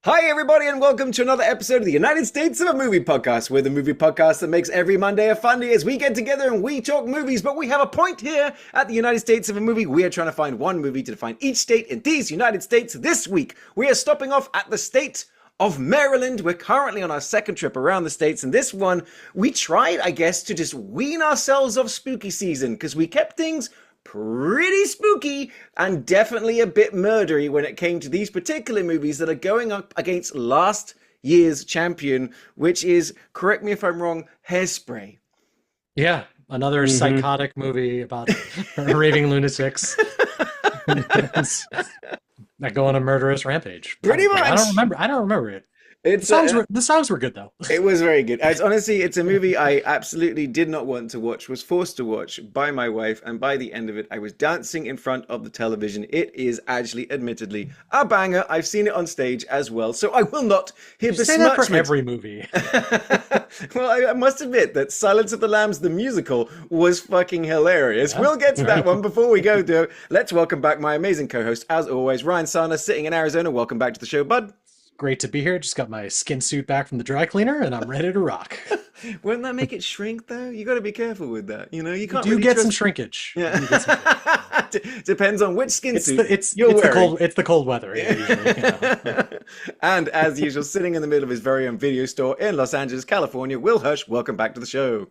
Hi everybody and welcome to another episode of the United States of a Movie Podcast. We're the movie podcast that makes every Monday a fun day as we get together and we talk movies, but we have a point here at the United States of a Movie. We are trying to find one movie to define each state in these United States. This week, we are stopping off at the state of Maryland. We're currently on our second trip around the states, and this one, we tried, I guess, to just wean ourselves off spooky season, because we kept things pretty spooky and definitely a bit murdery when it came to these particular movies that are going up against last year's champion, which is, correct me if I'm wrong, Hairspray. Yeah, another psychotic movie about raving lunatics that go on a murderous rampage. Pretty much. I don't remember it. The songs were good though. It was very good. Honestly, it's a movie I absolutely did not want to watch, was forced to watch by my wife, and by the end of it, I was dancing in front of the television. It is actually, admittedly, a banger. I've seen it on stage as well, so I will not hear besmirchment. Say that for every movie. Well, I must admit that Silence of the Lambs, the musical, was fucking hilarious. Yeah. We'll get to that one. Before we go, though, let's welcome back my amazing co-host, as always, Ryan Sarna, sitting in Arizona. Welcome back to the show, bud. Great to be here. Just got my skin suit back from the dry cleaner and I'm ready to rock. Wouldn't that make it shrink though? You got to be careful with that. You know, you can't. You do get some shrinkage. Yeah. Depends on which skin suit it's the cold weather. Yeah, usually, you know. And as usual, sitting in the middle of his very own video store in Los Angeles, California, Will Hush. Welcome back to the show.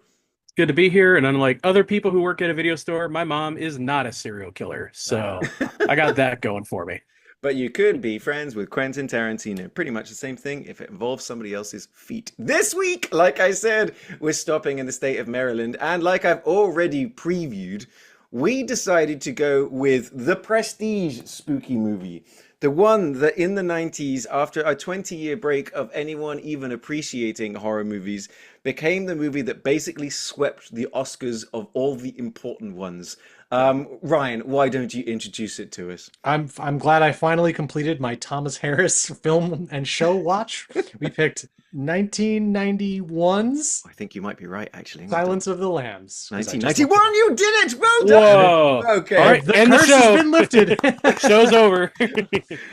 Good to be here, and unlike other people who work at a video store, my mom is not a serial killer, so I got that going for me. But you could be friends with Quentin Tarantino. Pretty much the same thing if it involves somebody else's feet. This week, like I said, we're stopping in the state of Maryland. And like I've already previewed, we decided to go with the Prestige spooky movie. The one that in the 90s, after a 20-year break of anyone even appreciating horror movies, became the movie that basically swept the Oscars of all the important ones. Ryan, why don't you introduce it to us? I'm glad I finally completed my Thomas Harris film and show watch. We picked 1991's. I think you might be right, actually. Silence of the Lambs. 1991, you did it! Well done! Whoa! Okay. All right, the curse has been lifted. Show's over. We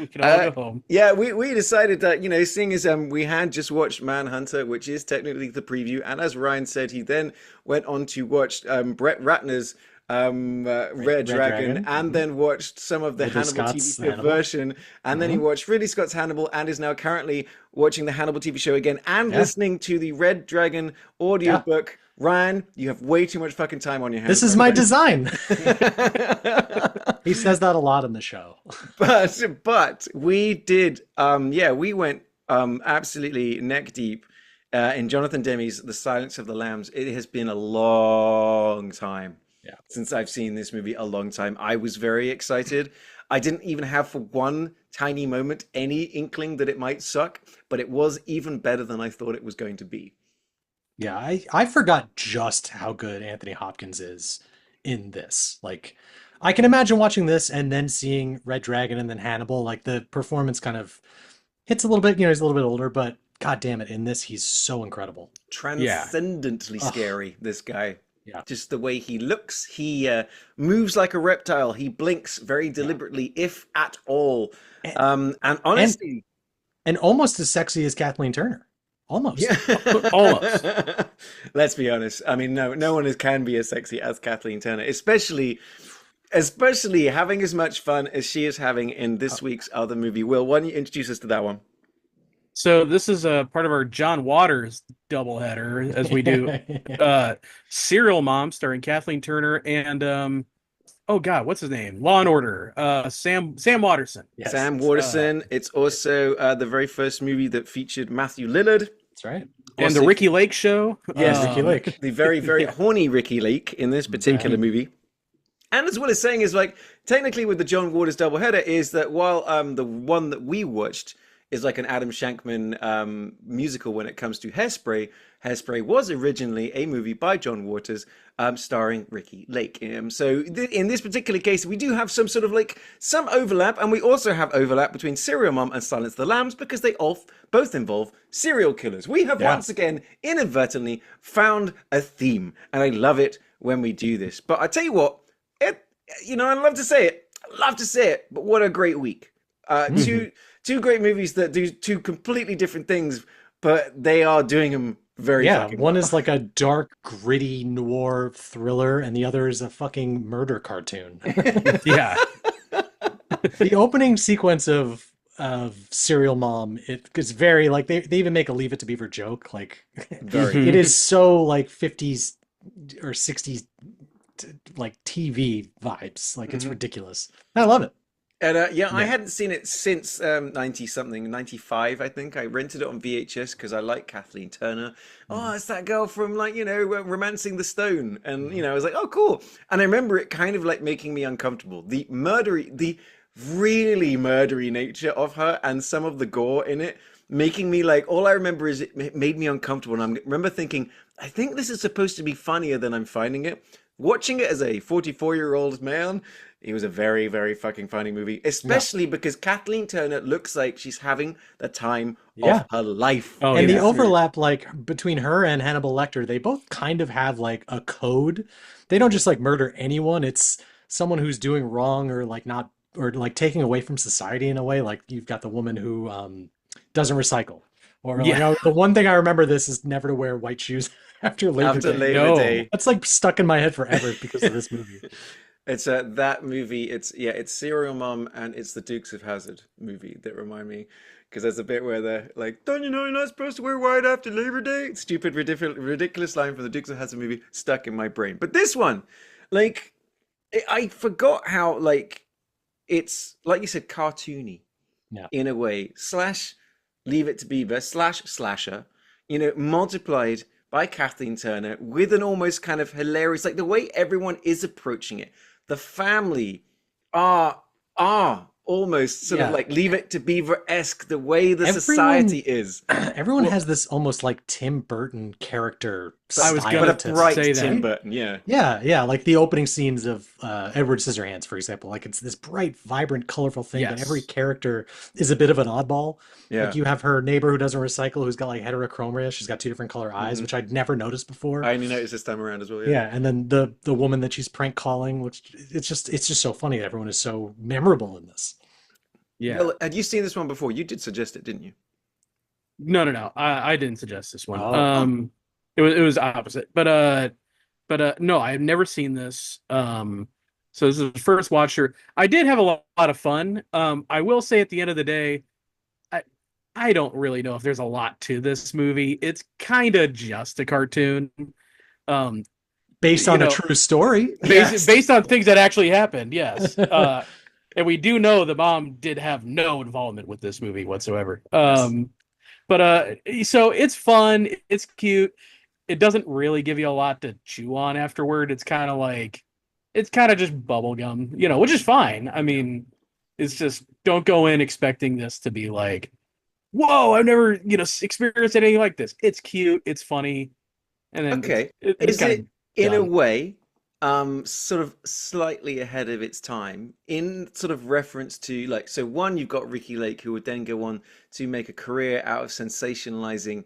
can all go home. Yeah, we decided that, you know, seeing as we had just watched Manhunter, which is technically the preview, and as Ryan said, he then went on to watch Brett Ratner's Red Dragon, and then watched some of the Hannibal TV show version, and then he watched Ridley Scott's Hannibal, and is now currently watching the Hannibal TV show again and listening to the Red Dragon audiobook. Yeah. Ryan, you have way too much fucking time on your hands. This is my design. He says that a lot in the show. But we did, we went absolutely neck deep in Jonathan Demme's The Silence of the Lambs. It has been a long time. Yeah. Since I've seen this movie, a long time. I was very excited. I didn't even have for one tiny moment any inkling that it might suck, but it was even better than I thought it was going to be. Yeah, I forgot just how good Anthony Hopkins is in this. Like, I can imagine watching this and then seeing Red Dragon and then Hannibal. Like, the performance kind of hits a little bit, you know, he's a little bit older, but god damn it, in this, he's so incredible. Transcendently scary, this guy. Yeah. Just the way he looks, he moves like a reptile. He blinks very deliberately, if at all. And honestly, and almost as sexy as Kathleen Turner. Almost. Yeah. Almost. Let's be honest. I mean, no one can be as sexy as Kathleen Turner, especially having as much fun as she is having in this week's other movie. Will, why don't you introduce us to that one? So this is a part of our John Waters doubleheader, as we do Serial Mom, starring Kathleen Turner and oh god, what's his name? Law and Order. Sam Waterston. Yes. Sam Waterston. It's also the very first movie that featured Matthew Lillard. That's right. And the Ricky Lake Show. Yes, Ricky Lake. The very, very horny Ricky Lake in this particular movie. And as well as saying is, like, technically with the John Waters doubleheader is that while the one that we watched is like an Adam Shankman musical when it comes to Hairspray, Hairspray was originally a movie by John Waters, starring Ricky Lake. So in this particular case, we do have some sort of like some overlap, and we also have overlap between Serial Mom and Silence of the Lambs because they all both involve serial killers. We have once again inadvertently found a theme, and I love it when we do this. But I tell you what, I love to say it, but what a great week. Two great movies that do two completely different things, but they are doing them very fucking one well. is like a dark, gritty noir thriller, and the other is a fucking murder cartoon. Yeah. The opening sequence of Serial Mom, it is very like they even make a Leave It to Beaver joke. Like it is so like 50s or 60s like TV vibes. Like it's ridiculous. I love it. And I hadn't seen it since 90-something, 95, I think. I rented it on VHS because I like Kathleen Turner. Oh, it's that girl from, like, Romancing the Stone. And, I was like, oh, cool. And I remember it kind of, like, making me uncomfortable. The really murdery nature of her and some of the gore in it making me, like, all I remember is it made me uncomfortable. And I remember thinking, I think this is supposed to be funnier than I'm finding it. Watching it as a 44-year-old man, it was a very, very fucking funny movie, especially because Kathleen Turner looks like she's having the time of her life. Oh, and the overlap, like between her and Hannibal Lecter, they both kind of have like a code. They don't just like murder anyone. It's someone who's doing wrong or like not, or like taking away from society in a way. Like you've got the woman who doesn't recycle. Or like, the one thing I remember this is never to wear white shoes after Labor Day. That's like stuck in my head forever because of this movie. It's that movie. It's Serial Mom and it's the Dukes of Hazzard movie that remind me, because there's a bit where they're like, "Don't you know you're not supposed to wear white after Labor Day?" Stupid, ridiculous line from the Dukes of Hazzard movie stuck in my brain. But this one, like, I forgot how like it's like you said, cartoony, in a way. / Leave It to Beaver / slasher, multiplied by Kathleen Turner with an almost kind of hilarious, like the way everyone is approaching it. The family are almost sort of like Leave It to Beaver-esque, the way the society is. Everyone has this almost like Tim Burton character style. I was going to bright say that. Tim Burton, Yeah, like the opening scenes of Edward Scissorhands, for example. Like it's this bright, vibrant, colorful thing, but every character is a bit of an oddball. Yeah. Like you have her neighbor who doesn't recycle, who's got like heterochromia. She's got 2 different color eyes, which I'd never noticed before. I only noticed this time around as well. Yeah, and then the woman that she's prank calling, which it's just so funny that everyone is so memorable in this. Yeah. Well, had you seen this one before? You did suggest it, didn't you? No. I didn't suggest this one. Oh. It was opposite. But no, I have never seen this. So this is the first watcher. I did have a lot of fun. I will say at the end of the day, I don't really know if there's a lot to this movie. It's kind of just a cartoon. Based on a true story. Based on things that actually happened, yes. And we do know the mom did have no involvement with this movie whatsoever. So it's fun. It's cute. It doesn't really give you a lot to chew on afterward. It's kind of just bubble gum, which is fine. I mean, it's just don't go in expecting this to be like, whoa, I've never, experienced anything like this. It's cute. It's funny. And then is it in a way sort of slightly ahead of its time in sort of reference to like, so one, you've got Ricky Lake, who would then go on to make a career out of sensationalizing,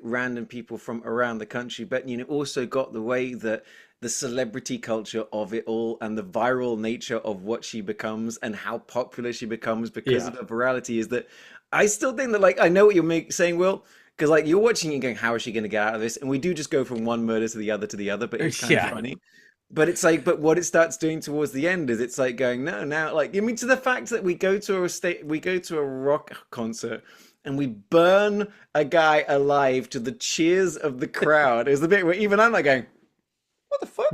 random people from around the country, but also got the way that the celebrity culture of it all and the viral nature of what she becomes and how popular she becomes because of the virality is that I still think that, like, I know what you're saying, Will, because like you're watching and going, how is she going to get out of this? And we do just go from one murder to the other, but it's kind of funny. But it's like, but what it starts doing towards the end is it's like going, no, now, like, I mean, to the fact that we go to a rock concert and we burn a guy alive to the cheers of the crowd is the bit where even I'm like going, what the fuck?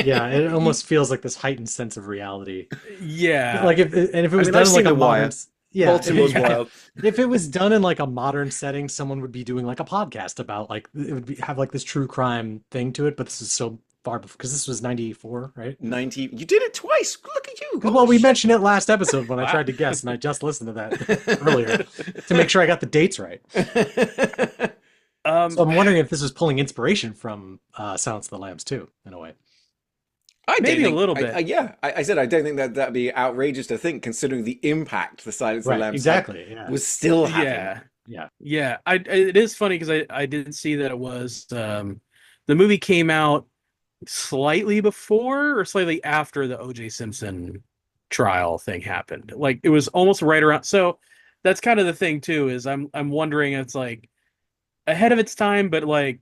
Yeah, it almost feels like this heightened sense of reality. Yeah. Like if it was done in like a modern, Baltimore's wild. If it was done in like a modern setting, someone would be doing like a podcast about like it would have like this true crime thing to it. But this is so far before, because this was 94, right? 90. You did it twice. Look at you. Well, we mentioned it last episode when I tried to guess, and I just listened to that earlier to make sure I got the dates right. Um, So I'm wondering if this is pulling inspiration from Silence of the Lambs too, in a way. I don't maybe a think. little bit. I said I don't think that that'd be outrageous to think, considering the impact the Silence of the Right, Lambs had exactly. Yeah. was still having. Yeah. Yeah. Yeah. It is funny because I did see that it was the movie came out slightly before or slightly after the OJ Simpson trial thing happened. Like it was almost right around. So that's kind of the thing too, is I'm wondering it's like ahead of its time, but like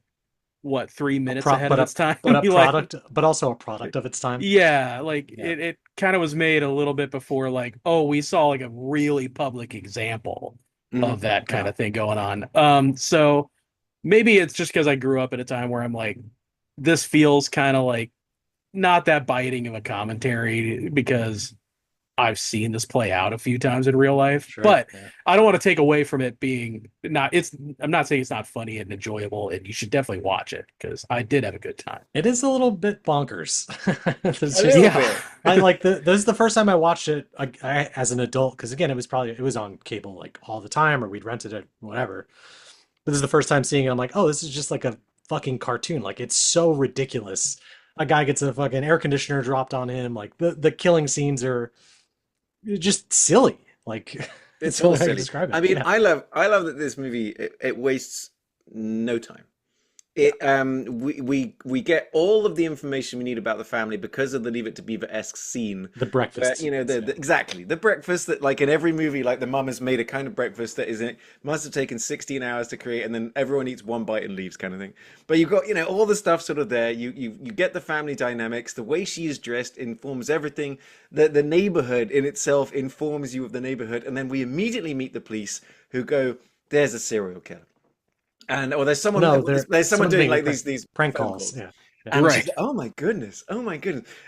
what, 3 minutes ahead of its time? But a You like product, but also a product of its time. yeah, like Yeah. it kind of was made a little bit before like, oh, we saw like a really public example Mhm. of that kind Yeah. of thing going on. So maybe it's just because I grew up at a time where I'm like, this feels kind of like not that biting of a commentary because I've seen this play out a few times in real life, Sure. but Yeah. I don't want to take away from it being not it's I'm not saying it's not funny and enjoyable and you should definitely watch it because I did have a good time. It is a little bit bonkers. It's A just little Yeah. bit. I like this is the first time I watched it as an adult because again it was on cable like all the time or we'd rented it whatever. But this is the first time seeing it. I'm like, oh, this is just like a fucking cartoon. Like it's so ridiculous. A guy gets a fucking air conditioner dropped on him. Like the killing scenes are just silly. Like It's it's the all only way I can silly. describe I it. mean, Yeah. I love that this movie it wastes no time. Yeah. We get all of the information we need about the family because of the Leave It to Beaver-esque scene The where breakfast you know scenes. the exactly the breakfast that like in every movie like the mum has made a kind of breakfast that isn't must have taken 16 hours to create and then everyone eats one bite and leaves kind of thing. But you've got all the stuff sort of there. You get the family dynamics. The way she is dressed informs everything. The neighborhood in itself informs you of the neighborhood, and then we immediately meet the police who go, "There's a serial killer." And or No, there's someone someone's doing making like these prank phone calls. calls, Yeah. Yeah. and she's Right. like, oh my goodness,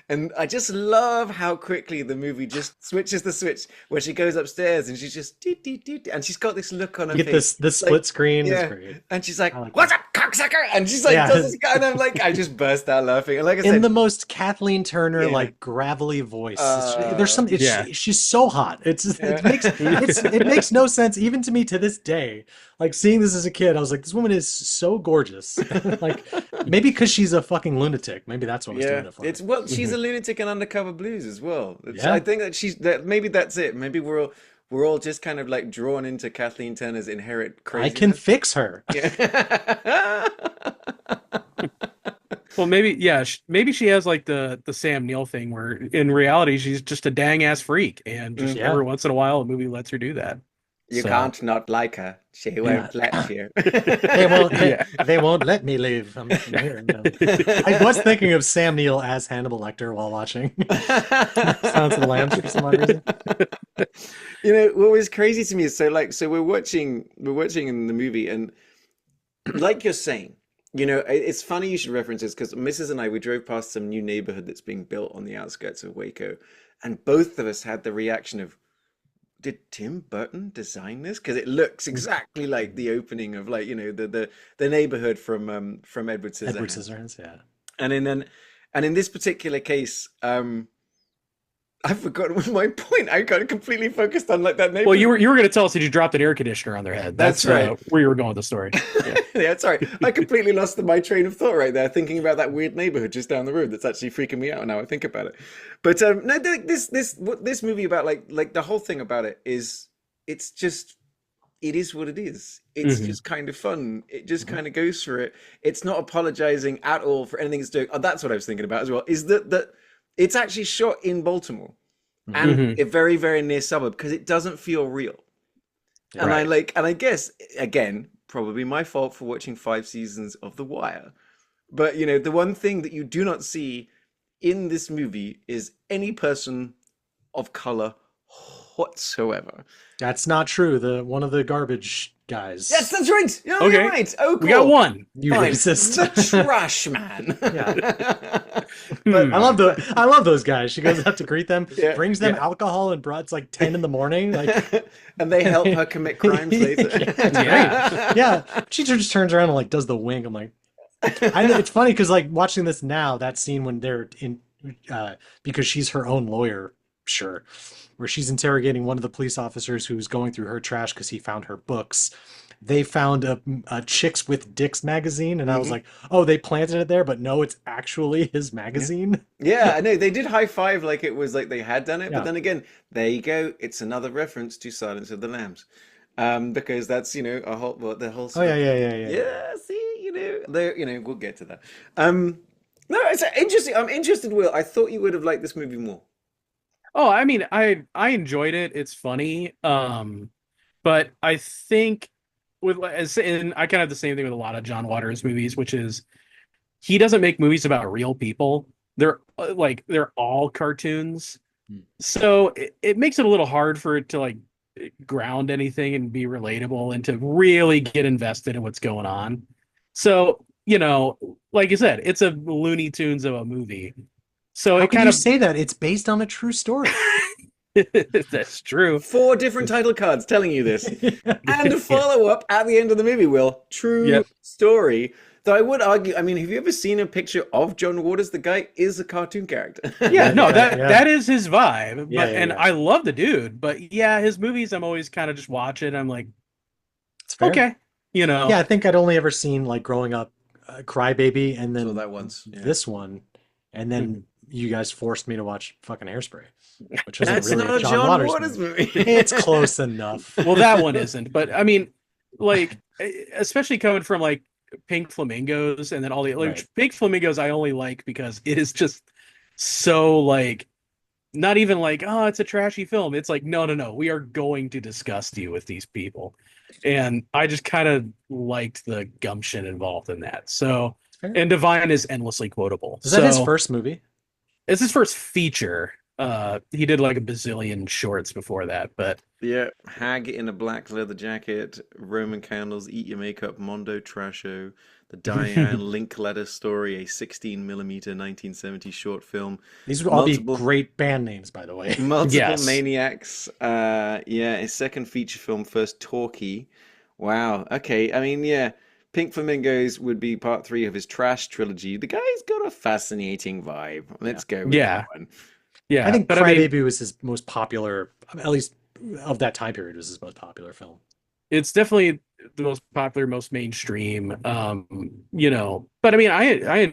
and I just love how quickly the movie just switches the switch where she goes upstairs and she's just deet, deet, deet, and she's got this look on her You get face, this like split screen is yeah, great. and she's like, I like "What's that. up, cocksucker?" And she's like, does Yeah. this guy, and I'm like, I just burst out laughing, and like I In said, the most Kathleen Turner yeah, like gravelly voice. There's some Yeah. she's so hot. yeah. It makes no sense even to me to this day. Like seeing this as a kid, I was like, this woman is so gorgeous. Like maybe because she's a fucking lunatic. Maybe that's what was Yeah, doing it for me. it's well, she's a lunatic in Undercover Blues as well. I Yeah. think that maybe that's it. Maybe we're all just kind of like drawn into Kathleen Turner's inherent I can craziness. fix her. Yeah. Well, maybe yeah, maybe she has like the Sam Neill thing where in reality she's just a dang ass freak and just Mhm. Yeah. every once in a while a movie lets her do that. You So, can't not like her. She Yeah. won't let you. They won't yeah. they won't let me leave. I'm here. No. I was thinking of Sam Neill as Hannibal Lecter while watching Silence of the Lambs for some odd reason. What was crazy to me is so we're watching in the movie, and like you're saying, it's funny you should reference this because Mrs. and I, we drove past some new neighborhood that's being built on the outskirts of Waco, and both of us had the reaction of, did Tim Burton design this? Because it looks exactly like the opening of like, the neighborhood from Edward Edward Scissorhands. Scissorhands, yeah. And in this particular case, I've forgotten my point. I got completely focused on like that Well, neighborhood. you were going to tell us that you dropped an air conditioner on their head. That's right. Where you were going with the story. Yeah. Yeah, sorry. I completely lost my train of thought right there, thinking about that weird neighborhood just down the road. That's actually freaking me out now I think about it. But no, this movie about like the whole thing about it is it's just it is what it is. It's Mhm. just kind of fun. It just Mhm. kind of goes for it. It's not apologizing at all for anything it's doing. Oh, that's what I was thinking about as well. Is that it's actually shot in Baltimore and Mhm. a very very near suburb because it doesn't feel real. And Right. I guess again, probably my fault for watching 5 seasons of The Wire. But the one thing that you do not see in this movie is any person of color whatsoever. That's not true. The one of the garbage Yes, guys. that's right. Yeah, Okay. you're right. Oh, We got cool. one. You Fine. racist. The trash man. But I love those guys. She goes out to greet them, Yeah, brings them yeah. alcohol and broad. It's like 10 in the morning. Like and they help her commit crimes later. Yeah. yeah, she just turns around and like does the wink. I'm like, I know it's funny because like watching this now, that scene when they're in, because she's her own lawyer, where she's interrogating one of the police officers who's going through her trash because he found her books. they found a Chicks with Dicks magazine, and I was Hmm. like, oh, they planted it there, but no, it's actually his Yeah. magazine. Yeah, I know they did high five like it was like they had done it, but Yeah. then again, there you go. It's another reference to Silence of the Lambs, because that's a whole well, the whole Oh sort yeah, of yeah, yeah, yeah, yeah. yeah. See, we'll get to that. No, it's interesting. I'm interested, Will. I thought you would have liked this movie more. Oh, I mean, I enjoyed it. It's funny. But I think and I kind of have the same thing with a lot of John Waters movies, which is he doesn't make movies about real people. They're all cartoons. Hmm. So it makes it a little hard for it to like ground anything and be relatable and to really get invested in what's going on. So, like you said, it's a Looney Tunes of a movie. So How it can kind you of say that? It's based on a true story. that's true. Four different title cards telling you this. And a Yeah. follow up at the end of the movie, Will. True Yep. story. Though I would argue, I mean, have you ever seen a picture of John Waters? The guy is a cartoon character. Yeah, no, Yeah, that yeah, that is his vibe. yeah, But yeah, and yeah. I love the dude, but yeah, his movies I'm always kind of just watching. I'm like, It's fair. okay, Yeah, I think I'd only ever seen like growing up, Crybaby, and Saw then that once. Yeah. this one, and Mhm. then you guys forced me to watch fucking Hairspray, which isn't That's really a not a John John Waters Waters movie. movie. It's close enough. Well, that one isn't, but I mean, like, especially coming from like Pink Flamingos and then all the Right. like Pink Flamingos, I only like because it is just so like not even like oh, it's a trashy film. It's like no, no, no, we are going to disgust you with these people, and I just kind of liked the gumption involved in that. So, It's fair. and Divine is endlessly quotable. Was that his So first movie? it's his first feature. He did like a bazillion shorts before that, but Yeah, Hag in a black leather jacket, Roman candles, eat your makeup, Mondo Trasho, the Diane Linkletter story, a 16 millimeter 1970 short film, These would all be multiple great band names, by the way. multiple yes. maniacs. Yeah, his second feature film, first talkie. Wow. Okay. I mean, yeah, Pink Flamingos would be part three of his trash trilogy. The guy's got a fascinating vibe. Yeah. Let's go with that Yeah, one. I yeah. think But I mean, Crybaby was his most popular, at least of that time period, was his most popular film. it's definitely the most popular, most mainstream. But I mean, I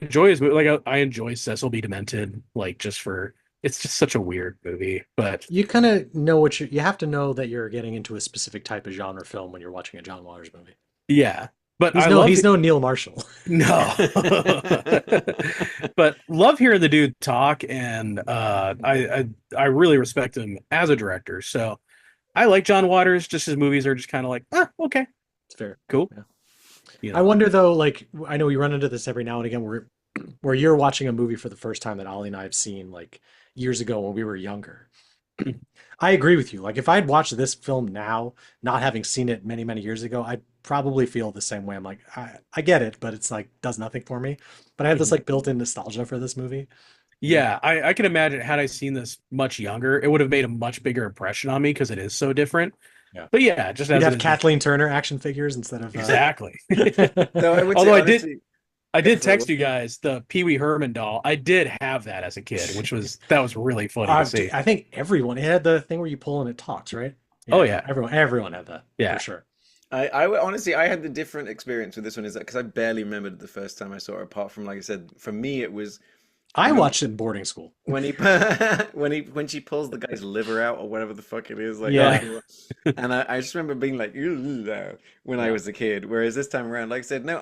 enjoy his movie. Like I enjoy Cecil B. Demented. Like just for it's just such a weird movie. But You kind of know what you have to know that you're getting into a specific type of genre film when you're watching a John Waters movie. yeah, but I He's no Neil Marshall. no, but love hearing the dude talk, and I really respect him as a director. So I like John Waters. Just his movies are just kind of like, okay, It's fair. cool. Yeah. You I know, wonder though, like I know we run into this every now and again where you're watching a movie for the first time that Ollie and I have seen like years ago when we were younger. I agree with you. Like if I'd watched this film now, not having seen it many, many years ago, I'd probably feel the same way. I'm like, I get it, but it's like does nothing for me. But I have this Mhm. like built-in nostalgia for this movie. Yeah, I can imagine had I seen this much younger, it would have made a much bigger impression on me because it is so different. Yeah. But yeah, just You'd as it have is, Kathleen Turner action figures instead of exactly. Though I would say Although honestly, I did sorry, text you guys the Pee Wee Herman doll. I did have that as a kid, that was really funny to see. I think everyone it had the thing where you pull and it talks, right? Oh Yeah, yeah, everyone had that yeah. for sure. honestly, I had the different experience with this one is that because I barely remembered the first time I saw it. Apart from, like I said, for me it was I when watched it in boarding school. when he when she pulls the guy's liver out or whatever the fuck it is, like, Yeah. and I just remember being like, "Ew," when I Yeah. was a kid. Whereas this time around, like I said, no,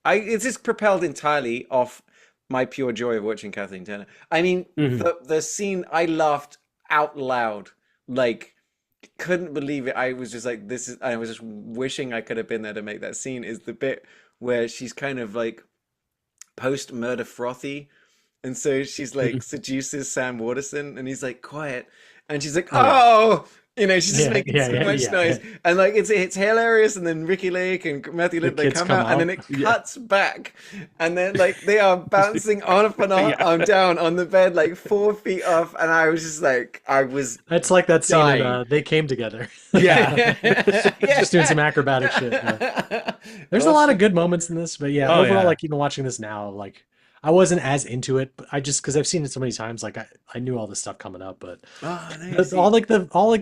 it's just propelled entirely off my pure joy of watching Kathleen Turner. I mean, Mhm. the scene, I laughed out loud, like couldn't believe it. I was just like, this is. I was just wishing I could have been there to make that scene. Is the bit where she's kind of like post murder frothy, and so she's like seduces Sam Waterston, and he's like quiet, and she's like, Oh yeah. oh, she's just Yeah, making yeah, so yeah, much yeah, noise, yeah. and like it's hilarious. And then Ricky Lake and Matthew The Lillard, they kids come come out, and then out. it Yeah, cuts back, and then like they are bouncing on up and on, yeah, down on the bed like 4 feet off, and I was just like, I was It's like that scene in dying. They Came Together. yeah. Just doing some Yeah. acrobatic shit. Yeah. There's a lot of Awesome. good moments in this, but yeah, Oh overall, yeah. like even watching this now, like I wasn't as into it, but I just because I've seen it so many times, like I knew all this stuff coming up, but Oh, no, all see. like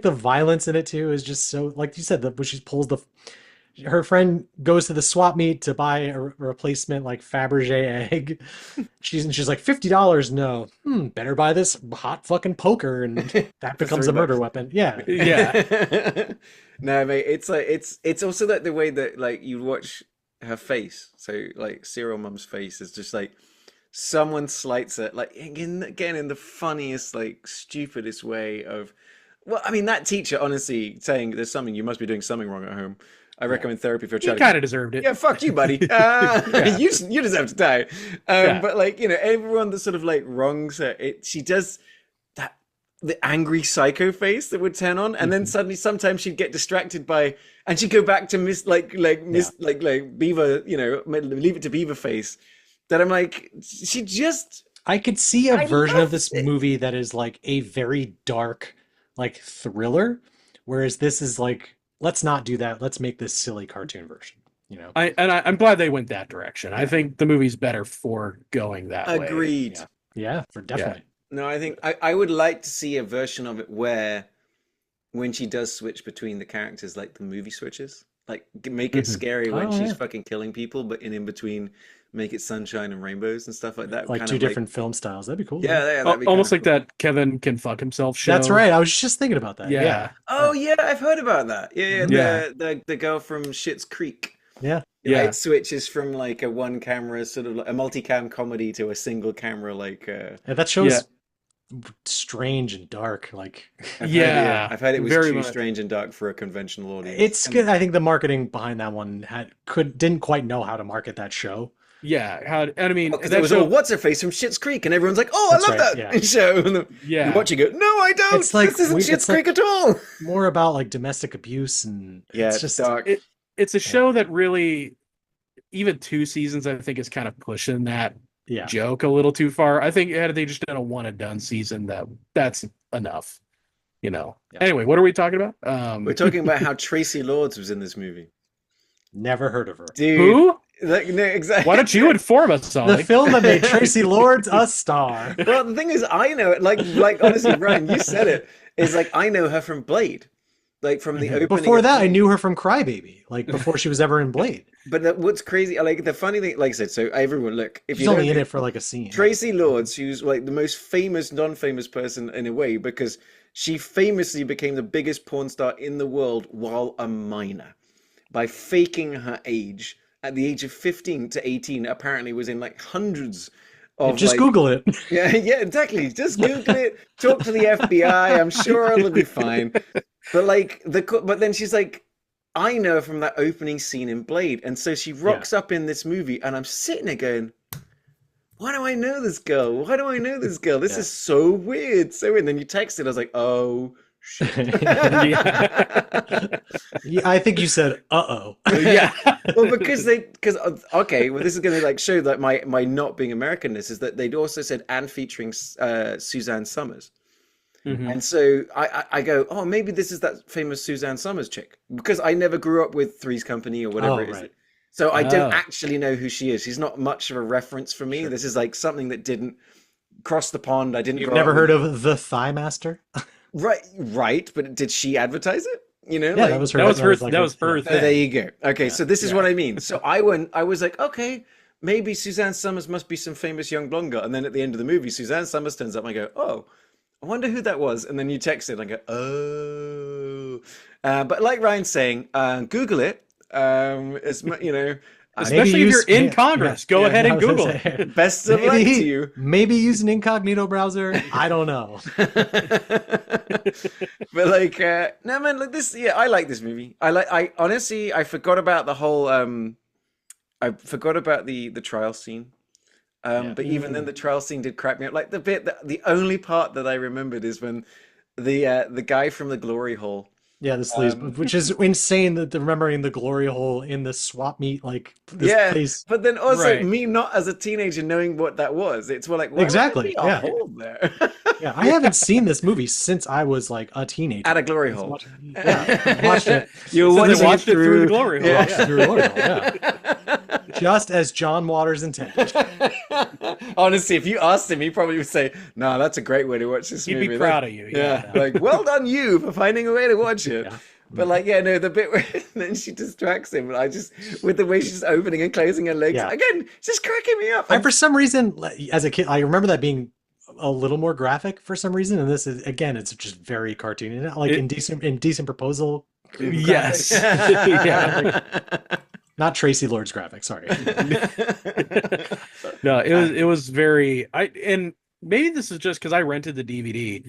the violence in it too is just so like you said, when she pulls her friend goes to the swap meet to buy a replacement like Fabergé egg. She's like $50. No, better buy this hot fucking poker, and that becomes a murder weapon. Yeah, Yeah. No, mate, it's like it's also like the way that like you watch her face. So like Serial Mum's face is just like someone slights it, like again in the funniest, like stupidest way of. Well, I mean that teacher honestly saying there's something you must be doing something wrong at home. I recommend therapy for a He child. kind of deserved it. Yeah, fuck you, buddy. You deserve to die. But like everyone that sort of like wrongs her, she does that the angry psycho face that would turn on, and then suddenly sometimes she'd get distracted by, and she'd go back to Miss like Beaver, Leave It to Beaver face. That I'm like, she just. I could see a version of this movie that is like a very dark, like thriller, whereas this is like, let's not do that. Let's make this silly cartoon version. I'm glad they went that direction. I think the movie's better for going that way. Agreed. Yeah, for definitely. No, I think I would like to see a version of it where when she does switch between the characters, like the movie switches, like make it scary when she's fucking killing people, but in between make it sunshine and rainbows and stuff like that. Like kind two of different film styles. That'd be cool. Yeah, that'd be almost like cool. that Kevin Can Fuck Himself show. That's right. I was just thinking about that. Yeah. Oh yeah, I've heard about that. Yeah. Yeah. The girl from Schitt's Creek. Yeah. Yeah. It switches from like a one camera sort of like a multicam comedy to a single camera like. Yeah, that show's strange and dark. Like. I've heard it was very too much. strange and dark for a conventional audience. It's good. I think the marketing behind that one didn't quite know how to market that show. Yeah, I mean, because that it was show, all what's her face from Schitt's Creek, and everyone's like, "Oh, I That's love right, that show." And Yeah. you watch it, go, "No, I don't. It's like this isn't Schitt's it's like- Creek at all." More about like domestic abuse, and It's just dark. it's a show that really, even 2 seasons, I think, is kind of pushing that joke a little too far. I think had they just done a one and done season, that's enough. Yeah. Anyway, what are we talking about? We're talking about how Tracy Lords was in this movie. Never heard of her. Dude, Who? Like, no, exactly. Why don't you inform us, The Ollie? film that made Tracy Lords a star. Well, the thing is, I know it. Like honestly, Ryan, you said it. Is like I know her from Blade, like from the opening. Before that, I knew her from Crybaby, like before she was ever in Blade. But what's crazy, like the funny thing, like I said, so everyone look. If She's you only don't in it for like a scene. Tracy Lords, who's like the most famous non-famous person in a way, because she famously became the biggest porn star in the world while a minor by faking her age. At the age of 15 to 18, apparently was in like hundreds of. Just like, Google it. Yeah, exactly. Just Google it. Talk to the FBI. I'm sure it'll be fine. But like but then she's like, I know from that opening scene in Blade, and so she rocks up in this movie, and I'm sitting there going, why do I know this girl? Why do I know this girl? This is so weird. So weird. And then you texted, I was like, oh shit. I think you said, "Uh-oh." Yeah. Well, okay, well, this is going to like show that my not being Americanness is that they'd also said and featuring Suzanne Summers. Mhm. And so I go, oh, maybe this is that famous Suzanne Summers chick, because I never grew up with Three's Company or whatever it is. Right. So I don't actually know who she is. She's not much of a reference for me. Sure. This is like something that didn't cross the pond. I didn't. You've grow never up heard with. of The Thigh Master? Right. But did she advertise it? You know, Yeah, like, that was her. That was her. like That a- was her Oh, thing. there you go. Okay, Yeah. so this is what I mean. So I was like, okay, maybe Suzanne Summers must be some famous young blonde girl. And then at the end of the movie, Suzanne Summers turns up and I go, oh, I wonder who that was. And then you text it and I go, oh. But like Ryan's saying, Google it. Especially if you're in Congress, go ahead and Google it. Best of luck to you. Maybe use an incognito browser. I don't know. But like, no man, like this. Yeah, I like this movie. I honestly, I forgot about the whole. I forgot about the trial scene. But even then, the trial scene did crack me up. Like the only part that I remembered is when the guy from the glory hole. Yeah, the sleaze, which is insane that remembering the glory hole in the swap meet, like this place. But then also Right. me not as a teenager knowing what that was. It's more like, why would Exactly, there be a yeah. hole there Yeah, I haven't seen this movie since I was like a teenager. at a glory hole. Yeah, I watched it. You So they watched watched it through the glory hole. Yeah. Watched it through Glory Hole, yeah. Just as John Waters intended. Honestly, if you asked him, he probably would say, "No, that's a great way to watch this He'd movie." be proud of you. Yeah, like well done you for finding a way to watch it. Yeah. But like, yeah, no, the bit where then she distracts him, and I just with the way she's opening and closing her legs Yeah. again, it's just cracking me up. I for some reason, as a kid, I remember that being a little more graphic for some reason, and this is again, it's just very cartoony, like It, indecent proposal yes. graphics. Yeah. Not Tracy Lord's graphics. Sorry. No, it was very and maybe this is just because I rented the DVD.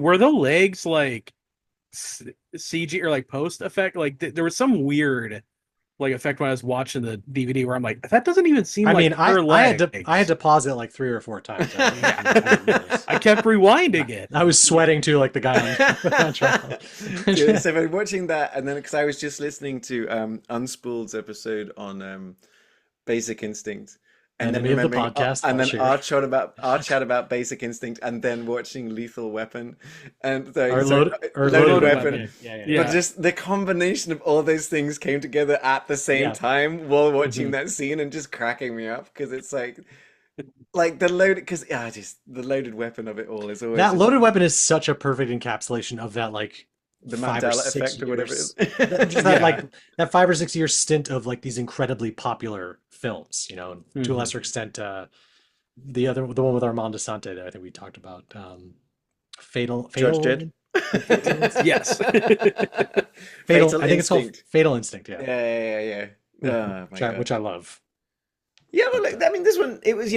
Were the legs like CG or like post effect? Like there was some weird like effect when I was watching the DVD where I'm like, that doesn't even seem I like mean, her I had legs. to pause it like 3 or 4 times. I didn't notice. I kept rewinding it. I was sweating too, like the guy on trial. Dude, so I'm watching that, and then because I was just listening to Unspooled's episode on Basic Instinct, and then Enemy of the remembering, podcast, and then sure. our chat about Basic Instinct, and then watching Lethal Weapon, and Or Loaded Loaded Weapon. Weapon. Yeah. Yeah. But just the combination of all those things came together at the same Yeah. time while watching Mhm. that scene and just cracking me up because it's like the loaded because just the loaded weapon of it all is always That just Loaded Weapon is such a perfect encapsulation of that, like the 5 or Mandela 6 effect or whatever it years. is. Just that Yeah. like that 5 or 6 year stint of like these incredibly popular films, to a Mhm. lesser extent, the one with Armand Desante that I think we talked about, Fatal Judge Dredd. Yes. Fatal. I think it's called Instinct. Fatal Instinct. Yeah, Yeah. Oh my God. which I love. Yeah, well, like, I mean, this one, it was,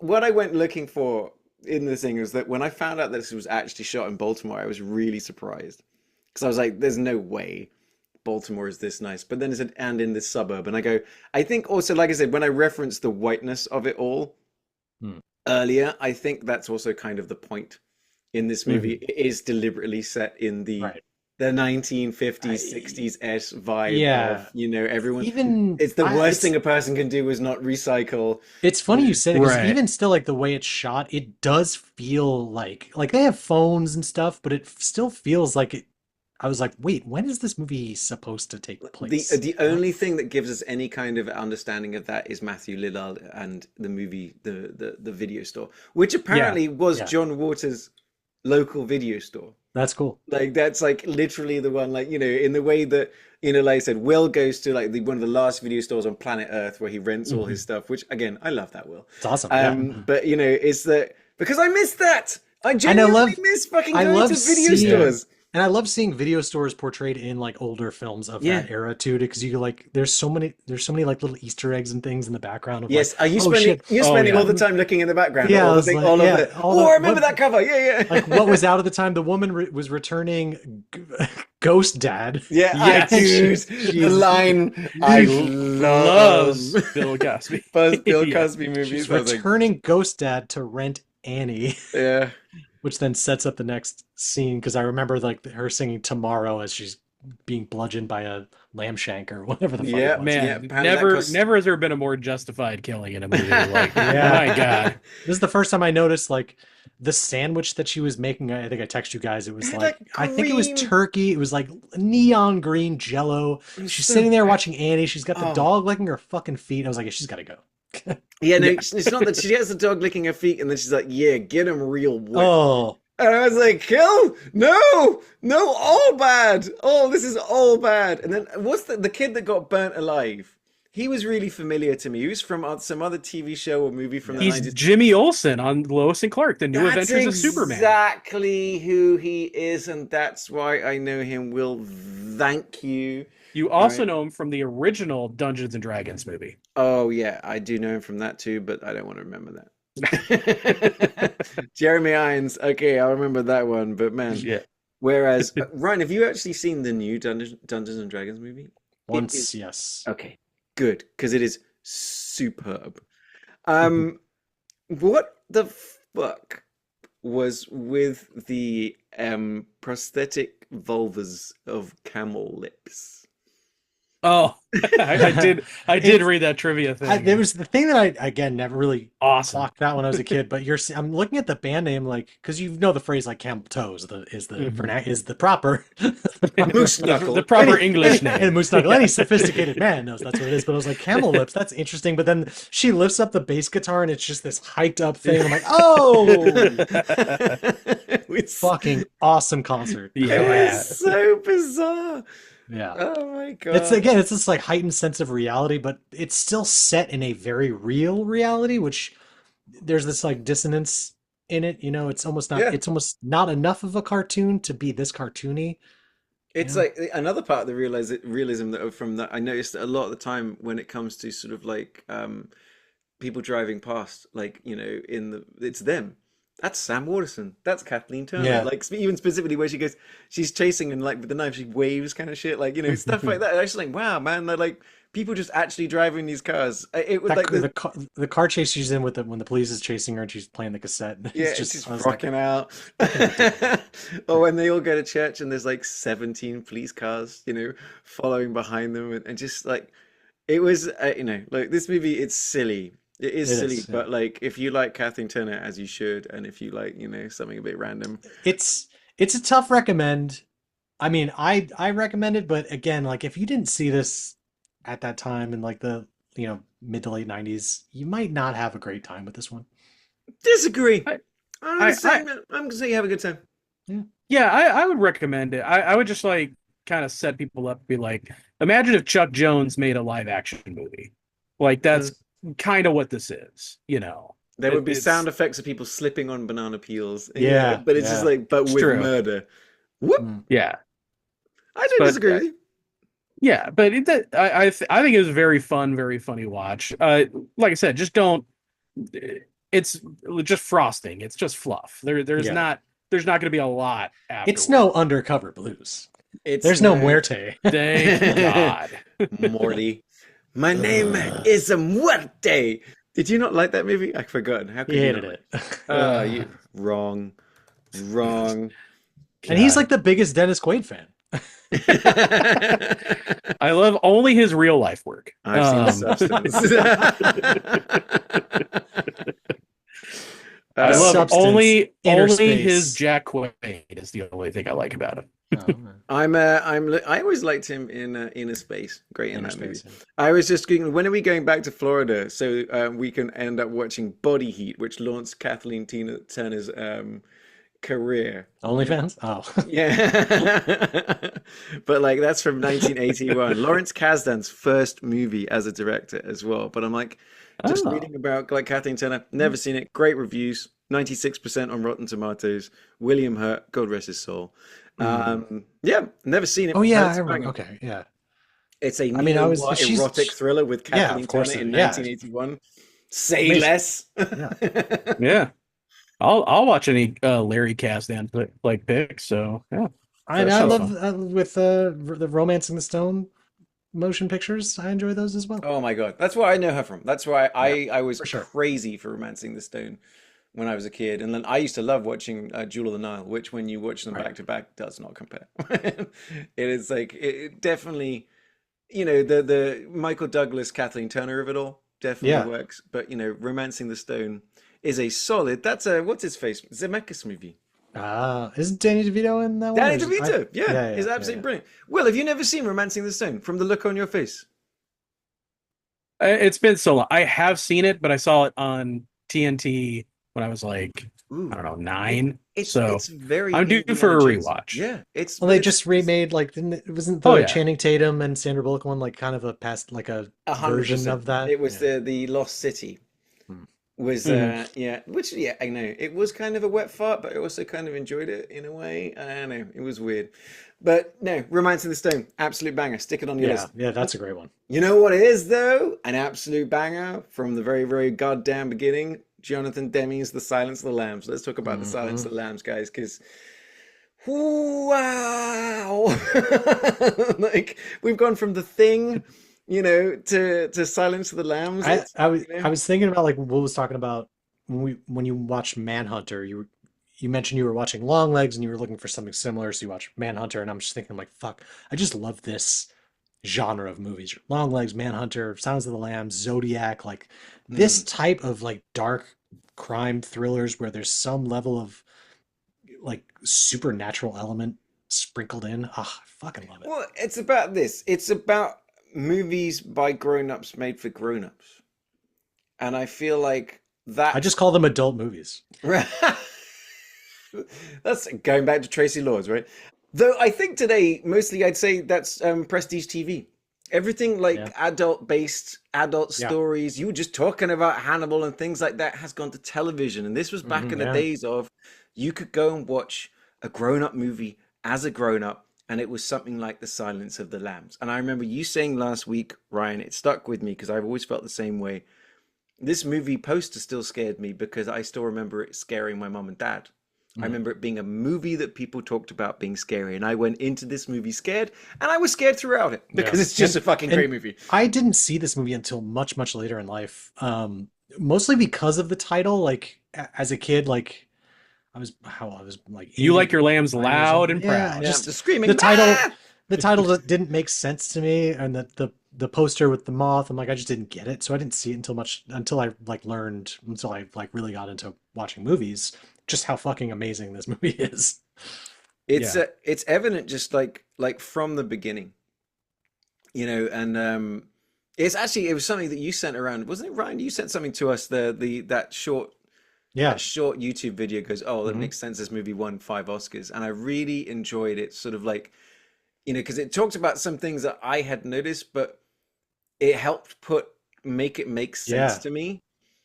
what I went looking for in this thing was that when I found out that this was actually shot in Baltimore, I was really surprised. Because I was like, there's no way Baltimore is this nice. But then it said, and in this suburb. And I think also, like I said, when I referenced the whiteness of it all Hmm. earlier, I think that's also kind of the point in this movie. It is deliberately set in Right. the 1950s, 60s-esque vibe Yeah. of, everyone. Even It's the worst it's, thing a person can do is not recycle. it's funny you said it because Right. even still, like the way it's shot, it does feel like they have phones and stuff, but it still feels like it. I was like, wait, when is this movie supposed to take place? The only thing that gives us any kind of understanding of that is Matthew Lillard and the movie, the video store, which apparently was yeah. John Waters' local video store. That's cool. Like that's like literally the one, like in the way that like I said, Will goes to like one of the last video stores on planet Earth where he rents all his stuff. Which again, I love that, Will. It's awesome. Yeah. But it's that because I missed that. I And genuinely miss fucking I going love to video seeing- stores. And I love seeing video stores portrayed in like older films of Yeah. that era too, because you like there's so many like little Easter eggs and things in the background of Yes, like, are you oh, spending shit. you're Oh, spending yeah. all the time looking in the background? Yeah, all I the was thing, like, all yeah, of the. all the- I remember what- that cover. Yeah. like what was out at the time? The woman was returning Ghost Dad. Yeah, Yes. I dude, the line I Loves love Bill Cosby. Bill Yeah. Cosby movies. She's I was like, returning Ghost Dad to rent Annie, yeah, which then sets up the next scene because I remember like her singing Tomorrow as she's being bludgeoned by a lamb shank or whatever the fuck Yeah, it was. Man, Yeah, apparently that never costs- never has there been a more justified killing in a movie. Like, Yeah. my God. This is the first time I noticed like the sandwich that she was making. I think I texted you guys. It was It had, like, like, I think it was green- turkey. It was like neon green jello. It was She's so sitting there bad. watching Annie. She's got the Oh. dog licking her fucking feet. I was like, yeah, she's got to go. Yeah, no, it's not that she gets the dog licking her feet, and then she's like, "Yeah, get him real wet." Oh, And I was like, "Kill? No, all bad. Oh, this is all bad." And then what's the kid that got burnt alive? He was really familiar to me. He was from some other TV show or movie from the He's 90s. Jimmy Olsen on Lois and Clark, The New That's Adventures of Superman. exactly who he is, and that's why I know him. Will, thank you. You also Right. know him from the original Dungeons and Dragons movie. Oh yeah, I do know him from that too, but I don't want to remember that. Jeremy Irons. Okay, I'll remember that one. But man, Yeah. whereas Ryan, have you actually seen the new Dungeons and Dragons movie? once, is- yes. Okay, good, because it is superb. What the fuck was with the prosthetic vulvas of camel lips? Oh, I did It's read that trivia there thing. was the thing that I again never really Awesome. clocked out when I was a kid, but I'm looking at the band name like because you know the phrase like camel toe Mhm. is the proper the proper Moose The knuckle. proper English and name. moose knuckle. Any Yeah. sophisticated man knows that's what it is. But I was like camel lips, that's interesting. But then she lifts up the bass guitar and it's just this hyped up thing. And I'm like, oh, it was, fucking awesome concert. it Yeah. was so bizarre. Yeah. Oh my It's god. again, it's this like heightened sense of reality, but it's still set in a very real reality, which there's this like dissonance in it. Yeah. It's almost not enough of a cartoon to be this cartoony. It's Yeah. like another part of the realism that from that I noticed that a lot of the time when it comes to sort of like people driving past, like in the it's them. That's Sam Waterston. That's Kathleen Turner. Yeah. Like even specifically where she goes, she's chasing and like with the knife, she waves kind of shit, like stuff like that. I was just like, wow, man, they're like people just actually driving these cars. It was That like the the car chase she's in with the when the police is chasing her and she's playing the cassette. yeah, It's it's just just I was like, rocking out. fucking ridiculous. Or when they all go to church and there's like 17 police cars, following behind them, and just like it was, like this movie, it's silly. It is It silly, is. Yeah. but like if you like Kathleen Turner as you should, and if you like, something a bit random, It's a tough recommend. I mean, I recommend it, but again, like if you didn't see this at that time in like the mid to late 90s, you might not have a great time with this one. disagree. I, I'm gonna I, say, I I'm gonna say you have a good time. Yeah. yeah, I would recommend it. I would just like kind of set people up, be like, imagine if Chuck Jones made a live action movie. Like Mm. that's kind of what this is, you know. There would be It's sound effects of people slipping on banana peels, Yeah, but it's just yeah. like, but it's with true. murder. Whoop! Mm. Yeah. I don't But disagree with you. yeah, but I think it was a very fun, very funny watch. Like I said, just don't. It's just frosting. It's just fluff. Yeah. There's not going to be a lot It's afterward. no undercover blues. It's There's no no muerte. Thank God. Morty. My name Ugh. is Muerte. Did you not like that movie? I forgot. How He could you hated not like? it. You wrong, wrong. And he's God. like the biggest Dennis Quaid fan. I love only his real life work. I've seen Substance. I The love Substance, Inner only his Space. Jack Quaid is the only thing I like about him. Oh, I always liked him in Inner Space. Great in Inner that movie. Space. I was just thinking, when are we going back to Florida so we can end up watching Body Heat, which launched Kathleen Tina Turner's career. OnlyFans? Oh. Yeah. But like that's from 1981. Lawrence Kasdan's first movie as a director as well. But I'm like just Oh. reading about like Kathleen Turner, never seen it. Great reviews, 96% on Rotten Tomatoes. William Hurt, God rest his soul. Yeah, never seen it. Oh Heard yeah, it's I remember. banging. Okay, yeah. It's a I mean, I was neo-noir she's erotic thriller with yeah, Kathleen of course. Turner in Yeah. 1981. Say Amazing. less. Yeah. Yeah. I'll watch any Larry Kasdan like picks. So yeah, I that I sounds love fun. with the Romancing the Stone motion pictures. I enjoy those as well. Oh my God. That's where I know her from. That's why Yeah, I was for sure. crazy for Romancing the Stone when I was a kid. And then I used to love watching Jewel of the Nile, which when you watch them Right. back to back does not compare. It is like it definitely, the Michael Douglas, Kathleen Turner of it all Yeah. definitely works. But Romancing the Stone is a solid, that's a what's his face? Zemeckis movie. Isn't Danny DeVito in that one? Danny Or is it- DeVito, yeah, yeah, is yeah, absolutely yeah. brilliant. Will, have you never seen Romancing the Stone from the look on your face? It's been so long. I have seen it, but I saw it on TNT when I was like, I Ooh. don't know, It, 9. it's So it's very I'm due for Indiana a Jones. rewatch. Yeah, Well, they it's just remade like didn't it wasn't Oh the yeah. Channing Tatum and Sandra Bullock one like kind of a past like a version 100%. of that? It was Yeah. the Lost City Hmm. was Mhm. yeah, which yeah, I know it was kind of a wet fart, but I also kind of enjoyed it in a way. I don't know, it was weird, but no, Romancing the Stone, absolute banger. Stick it on your Yeah, list. yeah, that's a great one. You know what it is though? An absolute banger from the very, very goddamn beginning. Jonathan Demme's The Silence of the Lambs. Let's talk about The Silence Hmm. of the Lambs, guys, because wow, like we've gone from The Thing, to Silence of the Lambs. I It's I was you know, I was thinking about like what was talking about when you watched Manhunter. You mentioned you were watching Longlegs and you were looking for something similar, so you watched Manhunter, and I'm just thinking like, fuck, I just love this genre of movies. Longlegs, Manhunter, Sounds of the Lambs, Zodiac, like this Mm. type of like dark crime thrillers where there's some level of like supernatural element sprinkled in. Ah, I fucking love it. Well, it's about this. It's about movies by grown-ups made for grown-ups. And I feel like I that's just call them adult movies. that's going back to Tracy Lords, right? Though I think today, mostly I'd say that's prestige TV. Everything Yeah. like adult-based, adult Yeah. stories. You were just talking about Hannibal and things like that has gone to television. And this was back in the Yeah. days of you could go and watch a grown-up movie as a grown-up, and it was something like The Silence of the Lambs. And I remember you saying last week, Ryan, it stuck with me because I've always felt the same way. This movie poster still scared me because I still remember it scaring my mom and dad. I Mhm. remember it being a movie that people talked about being scary, and I went into this movie scared, and I was scared throughout it Yeah. because it's just a fucking And great movie. I didn't see this movie until much, much later in life. Mostly because of the title. Like as a kid, like I was like You 8 like your lambs 9 years loud old. and Yeah, proud. Yeah, just the screaming. the title "Ah!" the title just didn't make sense to me, and the poster with the moth, I'm like, I just didn't get it. So I didn't see it until I like learned until I like really got into watching movies, just how fucking amazing this movie is. It's Yeah. it's evident just like from the beginning, and it was something that you sent around, wasn't it, Ryan? You sent something to us that short Yeah. YouTube video goes, oh, that Hmm. makes sense. This movie won 5 Oscars, and I really enjoyed it. Sort of like, because it talked about some things that I had noticed, but it helped make it make sense Yeah. to me.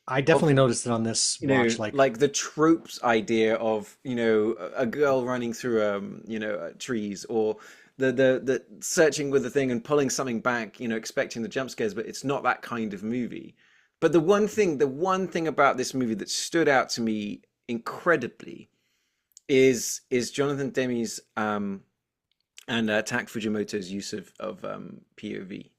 I Of definitely noticed it on this watch. like the tropes idea of a girl running through trees, or the searching with the thing and pulling something back, expecting the jump scares, but it's not that kind of movie. But the one thing about this movie that stood out to me incredibly is Jonathan Demme's and Tak Fujimoto's use of POV.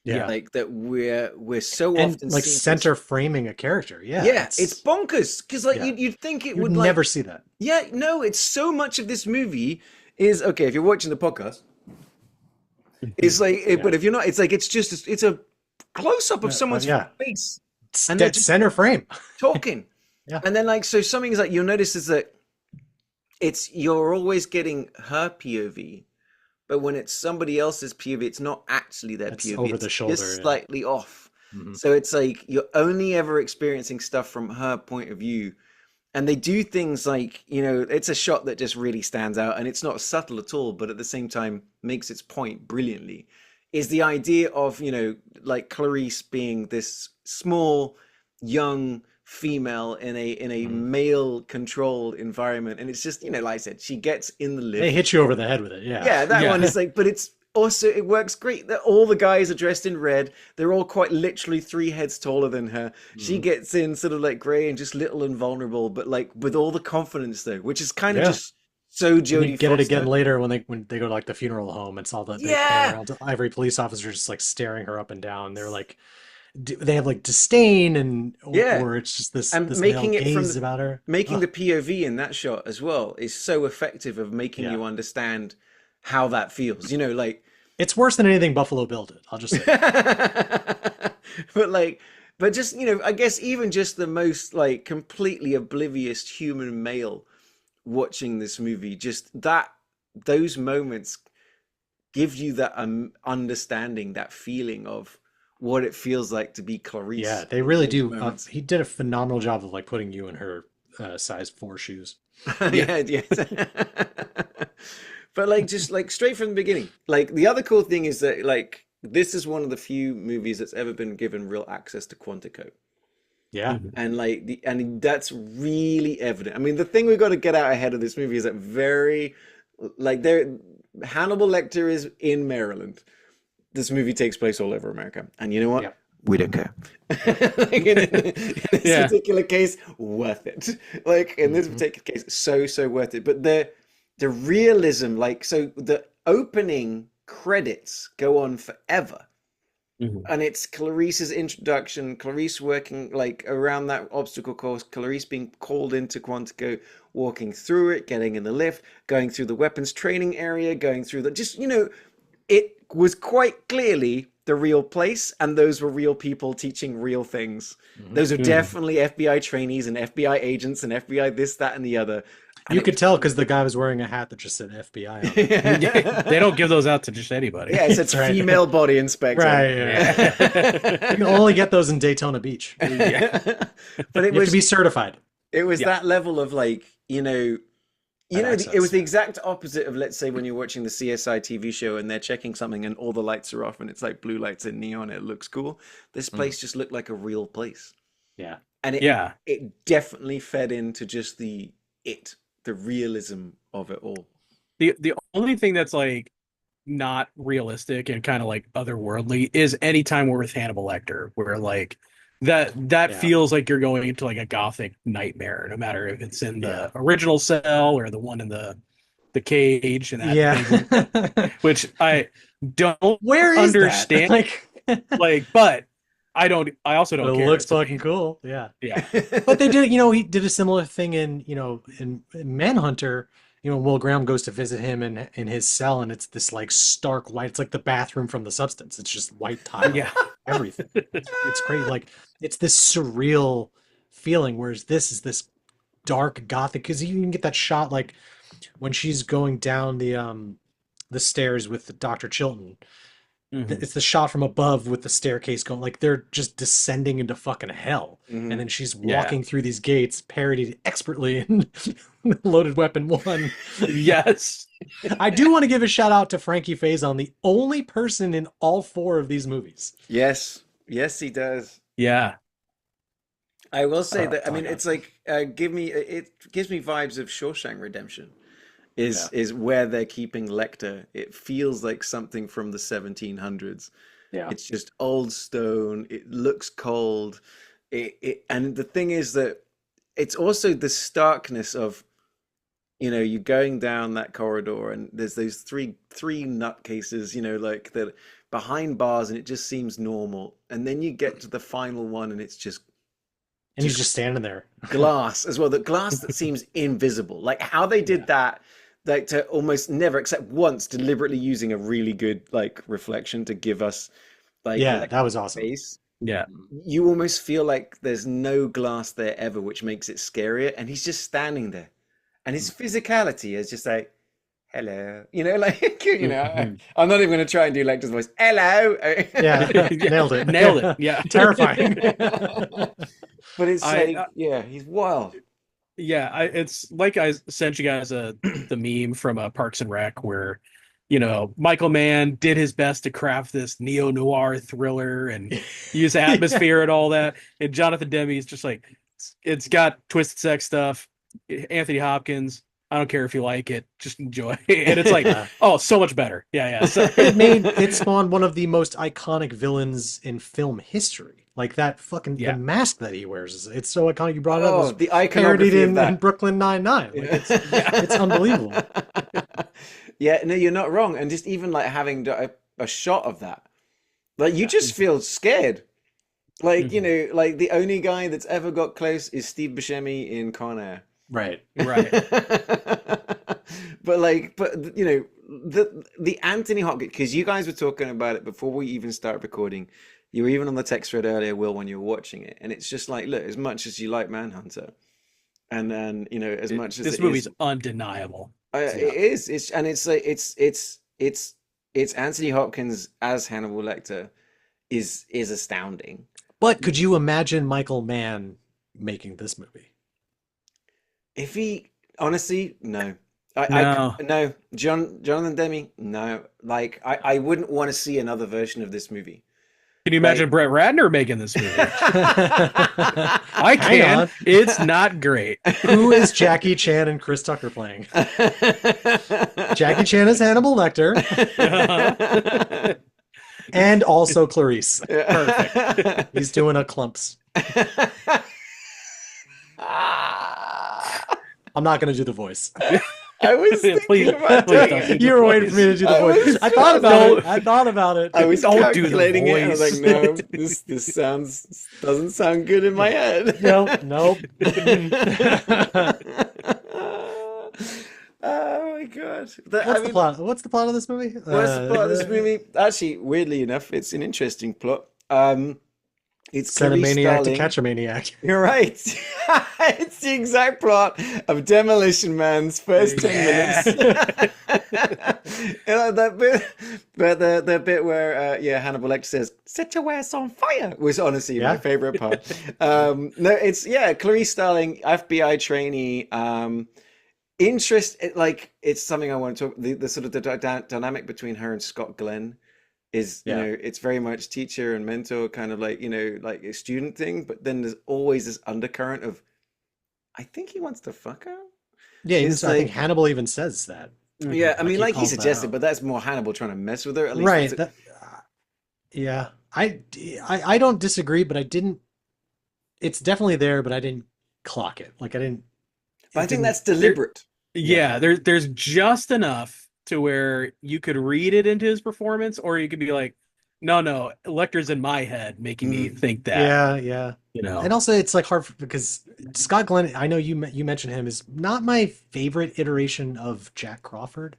Yeah. Like that we're so And often like seeing center framing a character. Yeah. yeah, it's bonkers because like yeah. you'd think it You'd would never see that. yeah, no, it's so much of this movie is okay if you're watching the podcast. It's like Yeah. but if you're not, it's like it's a close up of someone's Yeah. face It's and they're dead just center frame. talking. Yeah. And then like so something is like you'll notice is that you're always getting her POV, but when it's somebody else's POV, it's not actually their It's POV. over It's the shoulder. just Yeah. slightly off. Mhm. So it's like you're only ever experiencing stuff from her point of view. And they do things like, it's a shot that just really stands out, and it's not subtle at all, but at the same time makes its point brilliantly. Is the idea of, like Clarice being this small, young female in a Mhm. male controlled environment. And it's just, like I said, she gets in the lift. They hit you over the head with it. Yeah. Yeah, that Yeah. one is like, but it's also, it works great that all the guys are dressed in red. They're all quite literally 3 heads taller than her. She Mhm. gets in sort of like gray and just little and vulnerable, but like with all the confidence though, which is kind of Yeah. just so And Jodie you get it again Foster. later when they go to like the funeral home. It's all that they pan Yeah. around to every police officer just like staring her up and down. They're like, they have like disdain Yeah. or it's just this And this male making it from gaze about her. making Ugh. the POV in that shot as well is so effective of making Yeah. you understand how that feels. Like It's worse than anything Buffalo Bill did. I'll just say. but just I guess even just the most like completely oblivious human male watching this movie, just those moments give you that understanding, that feeling of what it feels like to be Clarice. Yeah, they really those do. moments. He did a phenomenal job of like putting you in her size 4 shoes. Yeah. But like just like straight from the beginning, like the other cool thing is that like this is one of the few movies that's ever been given real access to Quantico. Yeah. Mhm. And like and that's really evident. I mean, the thing we got to get out ahead of this movie is that Hannibal Lecter is in Maryland. This movie takes place all over America, and you know what? Yeah. We don't care. Like in this Yeah. particular case, worth it. Like in this Mhm. particular case, so worth it. But the realism, like so, the opening credits go on forever. Mhm. And it's Clarice's introduction, Clarice working like around that obstacle course, Clarice being called into Quantico, walking through it, getting in the lift, going through the weapons training area, going through the just was quite clearly the real place, and those were real people teaching real things. Those are definitely FBI trainees and FBI agents and FBI this, that, and the other. And You could tell because the guy was wearing a hat that just said FBI on it. They don't give those out to just anybody. Yeah, it says Right. female body inspector. Right. Yeah. You can only get those in Daytona Beach. But it You have was to be certified. it was that level of like, it was the yeah. exact opposite of, let's say, when you're watching the CSI TV show and they're checking something and all the lights are off and it's like blue lights and neon. It looks cool. This place just looked like a real place. Yeah. And it definitely fed into just the realism of it all. The only thing that's like not realistic and kind of like otherworldly is any time we're with Hannibal Lecter, where like that feels like you're going into like a gothic nightmare, no matter if it's in the original cell or the one in the cage and that which I don't Where is understand. that? But I also don't care. It looks fucking cool. Yeah. Yeah. But they did, he did a similar thing in Manhunter. Will Graham goes to visit him in his cell, and it's this like stark white. It's like the bathroom from The Substance. It's just white tile. Yeah. Everything. It's great. Like it's this surreal feeling, whereas this is this dark gothic. Because you can get that shot like when she's going down the stairs with Dr. Chilton. It's the shot from above with the staircase going like they're just descending into fucking hell, and then she's walking through these gates, parodied expertly in Loaded Weapon 1. Yes. I do want to give a shout out to Frankie Faison, the only person in all 4 of these movies. Yes, he does. Yeah. I will say that. I mean, it's like it gives me vibes of Shawshank Redemption. Is where they're keeping Lecter. It feels like something from the 1700s. Yeah, it's just old stone. It looks cold. And the thing is that it's also the starkness of, you going down that corridor and there's those three nutcases, like that behind bars, and it just seems normal. And then you get to the final one, and it's just. And he's just standing there. Glass as well. The glass that seems invisible. Like how they did that. Like to almost never, except once, deliberately using a really good like reflection to give us like that was awesome. Space. Yeah, you almost feel like there's no glass there ever, which makes it scarier. And he's just standing there, and his physicality is just like, hello, like I'm not even going to try and do Lecter's voice. Hello. Yeah, nailed it. Yeah, terrifying. But it's he's wild. Yeah, it's like I sent you guys the meme from Parks and Rec where, Michael Mann did his best to craft this neo-noir thriller and use atmosphere and all that. And Jonathan Demme is just like, it's got twisted sex stuff. Anthony Hopkins, I don't care if you like it, just enjoy. And it's like, oh, so much better. Yeah. So. It spawned one of the most iconic villains in film history. Like that fucking the mask that he wears. It's so iconic. You brought it up. The iconography in Brooklyn Nine-Nine. Like it's unbelievable. Yeah, no, you're not wrong. And just even like having a shot of that, like you just feel scared. Like, like the only guy that's ever got close is Steve Buscemi in Con Air. Right. But the Anthony Hopkins, because you guys were talking about it before we even started recording. You were even on the text thread earlier, Will, when you were watching it, and it's just like, look, as much as you like Manhunter, and then as much as this movie's undeniable. It is. It's Anthony Hopkins as Hannibal Lecter is astounding. But could you imagine Michael Mann making this movie? If he honestly, no. No. Jonathan Demme, no. Like I wouldn't want to see another version of this movie. Can you imagine Brett Ratner making this movie? I can. It's not great. Who is Jackie Chan and Chris Tucker playing? Jackie Chan is Hannibal Lecter. And also Clarice. Perfect. He's doing a clumps. I'm not going to do the voice. I was thinking about it. You were waiting for me to do the voice. I thought about it. I was Don't do the calculating it. I was voice. like, no, this doesn't sound good in my head. Nope. Oh my god. God. What's the plot? What's the plot of this movie? What's the plot of this movie? Actually, weirdly enough, it's an interesting plot. It's Send a Clarice maniac to Starling. catch a maniac. You're right. It's the exact plot of Demolition Man's first 10 minutes. You know, that bit, but the bit where Hannibal Lecter says "Set your ass on fire" was honestly my favorite part. No, it's Clarice Starling, FBI trainee. It's something I want to talk. The sort of the dynamic between her and Scott Glenn is it's very much teacher and mentor, kind of like like a student thing, but then there's always this undercurrent of I think he wants to fuck her. Yeah, I think Hannibal even says that. Yeah, I mean, like he calls that suggested, out. but that's more Hannibal trying to mess with her. At least Right. Yeah. I don't disagree, but I didn't. It's definitely there, but I didn't clock it. Like I didn't. But I think that's deliberate. Yeah, there's just enough to where you could read it into his performance, or you could be like, no, Lecter's in my head making me think that. Yeah. You know. And also, it's like hard because Scott Glenn. I know you mentioned him is not my favorite iteration of Jack Crawford,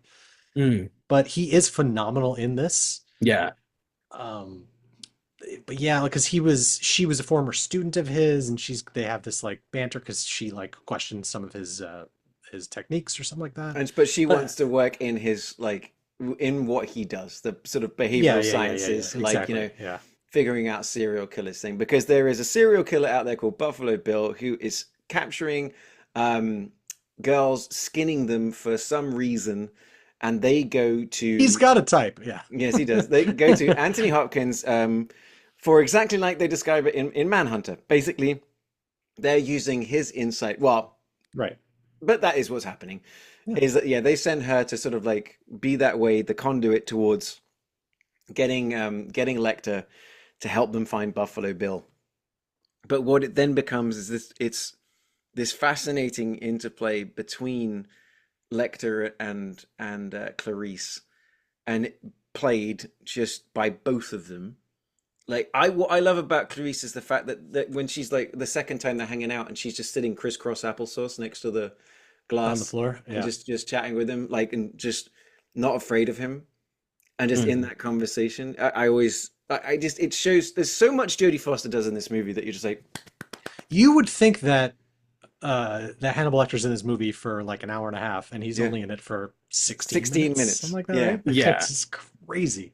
but he is phenomenal in this. Yeah. But yeah, because she was a former student of his, and they have this like banter because she like questions some of his techniques or something like that. But she wants to work in his in what he does, the sort of behavioral sciences, exactly. Figuring out serial killers thing, because there is a serial killer out there called Buffalo Bill who is capturing girls, skinning them for some reason, and they go to. He's got a type, yeah. Yes, he does. They go to Anthony Hopkins for exactly like they describe it in Manhunter. Basically, they're using his insight. Well, right. But that is what's happening. Yeah. Is that they send her to sort of like be that way, the conduit towards getting Lecter to help them find Buffalo Bill. But what it then becomes is this fascinating interplay between Lecter and Clarice, and it played just by both of them. Like what I love about Clarice is the fact that when she's like the second time they're hanging out and she's just sitting crisscross applesauce next to the glass on the floor, and just chatting with him, like, and just not afraid of him, and just in that conversation, it shows there's so much Jodie Foster does in this movie that you're just like, you would think that Hannibal Lecter's in this movie for like an hour and a half, and he's only in it for 16 minutes, something like that. Yeah, right? Yeah, it's crazy.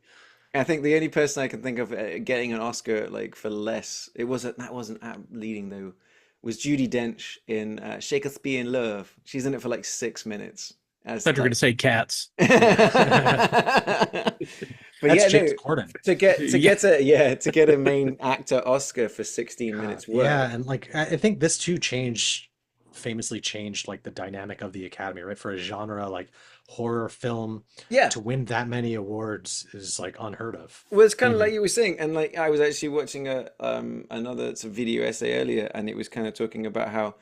I think the only person I can think of getting an Oscar like for less, that wasn't leading though, was Judi Dench in Shakespeare in Love. She's in it for like 6 minutes. I thought you were going to say Cats. But that's James Corden. To get a main actor Oscar for 16 minutes work. Yeah, and like I think this too famously changed like the dynamic of the Academy, right? For a genre like horror film, to win that many awards is like unheard of. Well, it's kind of like you were saying, and like I was actually watching another sort of video essay earlier, and it was kind of talking about how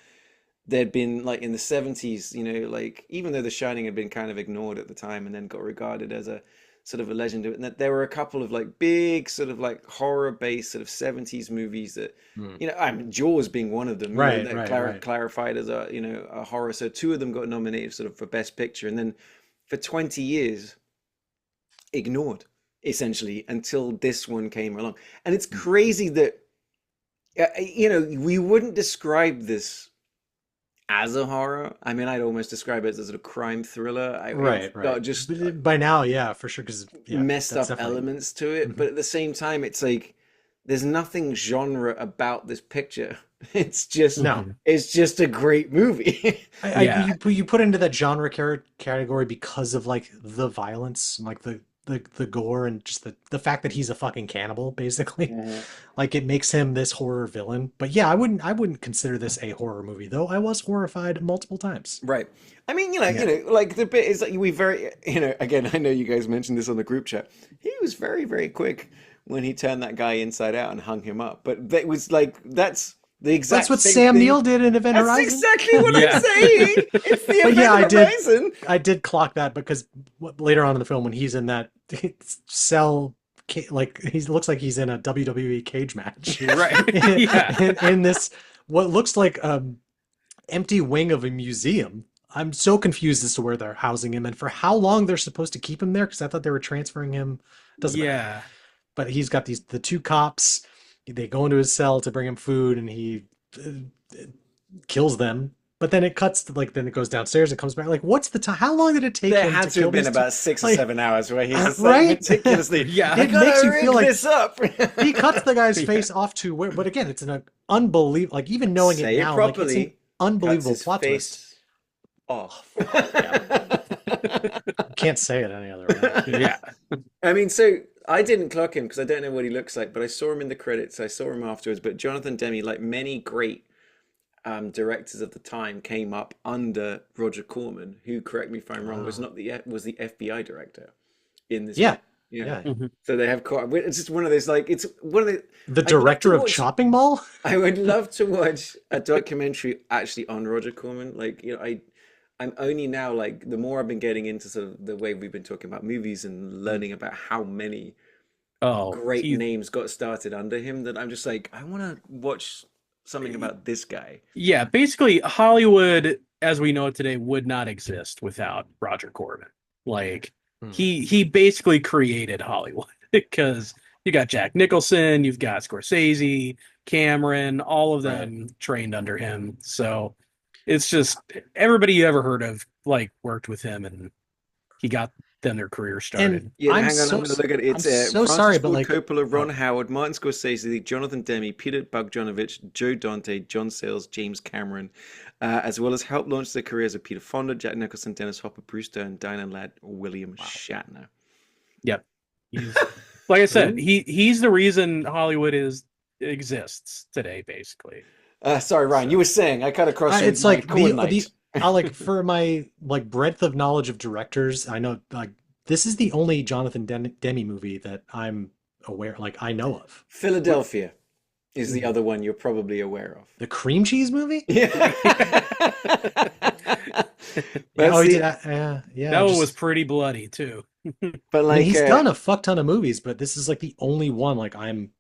there'd been like in the 70s, like even though The Shining had been kind of ignored at the time and then got regarded as a sort of a legend, and that there were a couple of like big sort of like horror based sort of 70s movies that I mean, Jaws being one of them, clarified as a horror. So two of them got nominated sort of for Best Picture, and then for 20 years ignored essentially until this one came along. And it's crazy that we wouldn't describe this as a horror. I mean, I'd almost describe it as a sort of crime thriller. Right. Just by now, yeah, for sure, because messed up elements to it. But at the same time, it's like there's nothing genre about this picture. It's just it's just a great movie. You put into that genre category because of like the violence, like the gore, and just the fact that he's a fucking cannibal, basically. Like it makes him this horror villain. But yeah, I wouldn't consider this a horror movie, though I was horrified multiple times. Right. I mean, like the bit is like we very, again, I know you guys mentioned this on the group chat. He was very, very quick when he turned that guy inside out and hung him up. But that was like that's what Sam Neill did in Event Horizon. That's exactly what I'm saying. It's the Event Horizon. I did clock that because later on in the film, when he's in that cell, like he looks like he's in a WWE cage match, right? in this what looks like empty wing of a museum. I'm so confused as to where they're housing him and for how long they're supposed to keep him there because I thought they were transferring him. Doesn't matter. Yeah. But he's got the two cops. They go into his cell to bring him food, and he kills them. But then it cuts to, like, then it goes downstairs. It comes back. Like, what's the time? How long did it take There him had to to kill have been these about 6 or like, 7 hours where he's just right? like meticulously. Yeah. I It gotta makes you rig feel like this up. he cuts the guy's Yeah. face off to where, but again, it's an unbelievable, like even knowing Say it it now, like it's properly. an unbelievable Cuts his plot twist. face off. Can't say it any other way. Yeah. I mean, so I didn't clock him because I don't know what he looks like, but I saw him in the credits. I saw him afterwards. But Jonathan Demme, like many great directors of the time, came up under Roger Corman, who, correct me if I'm wrong, was not was the FBI director in this. Yeah, Yeah. yeah. Mhm. So they have quite. It's just one of those like it's one of the. The I'd love director to of watch- Chopping Mall. I would love to watch a documentary actually on Roger Corman. Like, I'm only now like the more I've been getting into sort of the way we've been talking about movies and learning about how many Oh, great he- names got started under him that I'm just like, I want to watch something about this guy. yeah. Basically, Hollywood, as we know it today, would not exist without Roger Corman. Like, he basically created Hollywood because you got Jack Nicholson, you've got Scorsese, Cameron, all of them trained under him. So it's just everybody you ever heard of like worked with him, and he got them their career started. And Yeah, I'm hang on, so I'm gonna look at it. It's I'm so Francis sorry, but Ford like Coppola, Ron oh, Howard, Martin Scorsese, Jonathan Demme, Peter Bogdanovich, Joe Dante, John Sayles, James Cameron, as well as helped launch the careers of Peter Fonda, Jack Nicholson, Dennis Hopper, Bruce Dern, Diane Ladd, William Shatner. Yep. He's, like I said, Who? he's the reason Hollywood exists today, basically. Sorry, Ryan, you were saying I cut across. it's my like the coordinates. I like for my like breadth of knowledge of directors, I know like this is the only Jonathan Demme movie that I'm aware, like I know of. Philadelphia is the other one you're probably aware of. The cream cheese movie? Yeah. Yeah, That's he the- did, yeah. That one just- was pretty bloody too. but I like mean, he's done a fuck ton of movies, but this is like the only one like I'm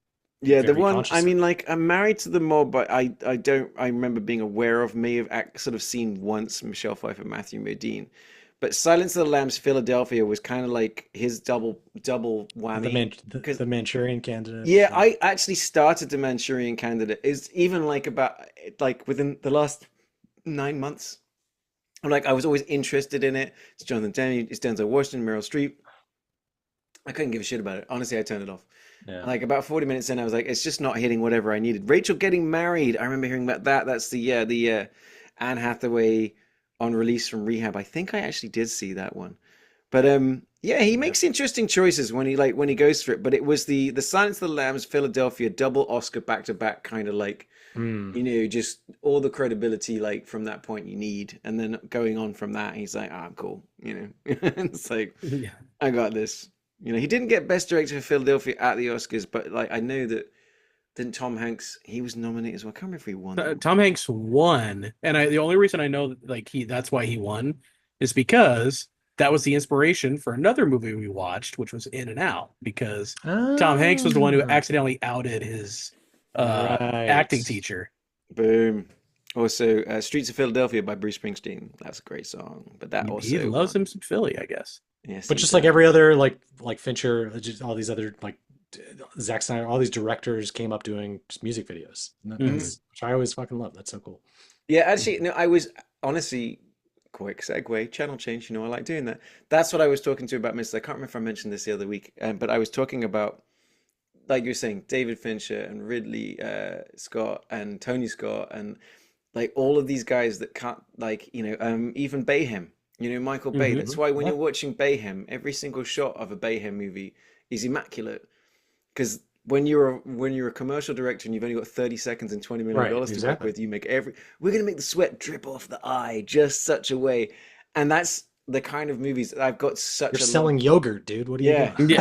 yeah, the very one conscious I of. mean, like I'm married to the mob, but I don't I remember being aware of, may have sort of seen once Michelle Pfeiffer, Matthew Modine, but Silence of the Lambs, Philadelphia was kind of like his double whammy. the Manchurian Candidate. Yeah, I actually started the Manchurian Candidate is even like about like within the last 9 months. I'm like I was always interested in it. It's Jonathan Demme, it's Denzel Washington, Meryl Streep. I couldn't give a shit about it. Honestly, I turned it off. Yeah. Like about 40 minutes in, I was like, it's just not hitting whatever I needed. Rachel getting married. I remember hearing about that. That's the Anne Hathaway on release from rehab. I think I actually did see that one. But yeah, he makes interesting choices when he goes for it. But it was the Silence of the Lambs, Philadelphia, double Oscar back to back, kind of like just all the credibility like from that point you need, and then going on from that, he's like, I'm cool, it's like Yeah. I got this. He didn't get Best Director for Philadelphia at the Oscars, but like I know that didn't Tom Hanks, he was nominated as well. I can't remember if he won. Tom Hanks won, and the only reason I know like that's why he won is because that was the inspiration for another movie we watched, which was In and Out, because Tom Hanks was the one who accidentally outed his acting teacher. Boom. Also, Streets of Philadelphia by Bruce Springsteen. That's a great song. But that also He loves him some Philly, I guess. Yes, But just like every other like Fincher, just all these other like Zack Snyder, all these directors came up doing just music videos, which I always fucking love. That's so cool. Yeah, actually, no, I was honestly quick segue, channel change. I like doing that. That's what I was talking to about Mr. I can't remember if I mentioned this the other week, but I was talking about, like you're saying, David Fincher and Ridley Scott and Tony Scott and like all of these guys that can't, like, even Bayhem, Michael Bay. That's why when you're watching Bayhem, every single shot of a Bayhem movie is immaculate. Because when you're a commercial director and you've only got 30 seconds and $20 million to work with, you make we're going to make the sweat drip off the eye just such a way. And that's the kind of movies that I've got such You're selling yogurt, dude. What are you doing? Yeah.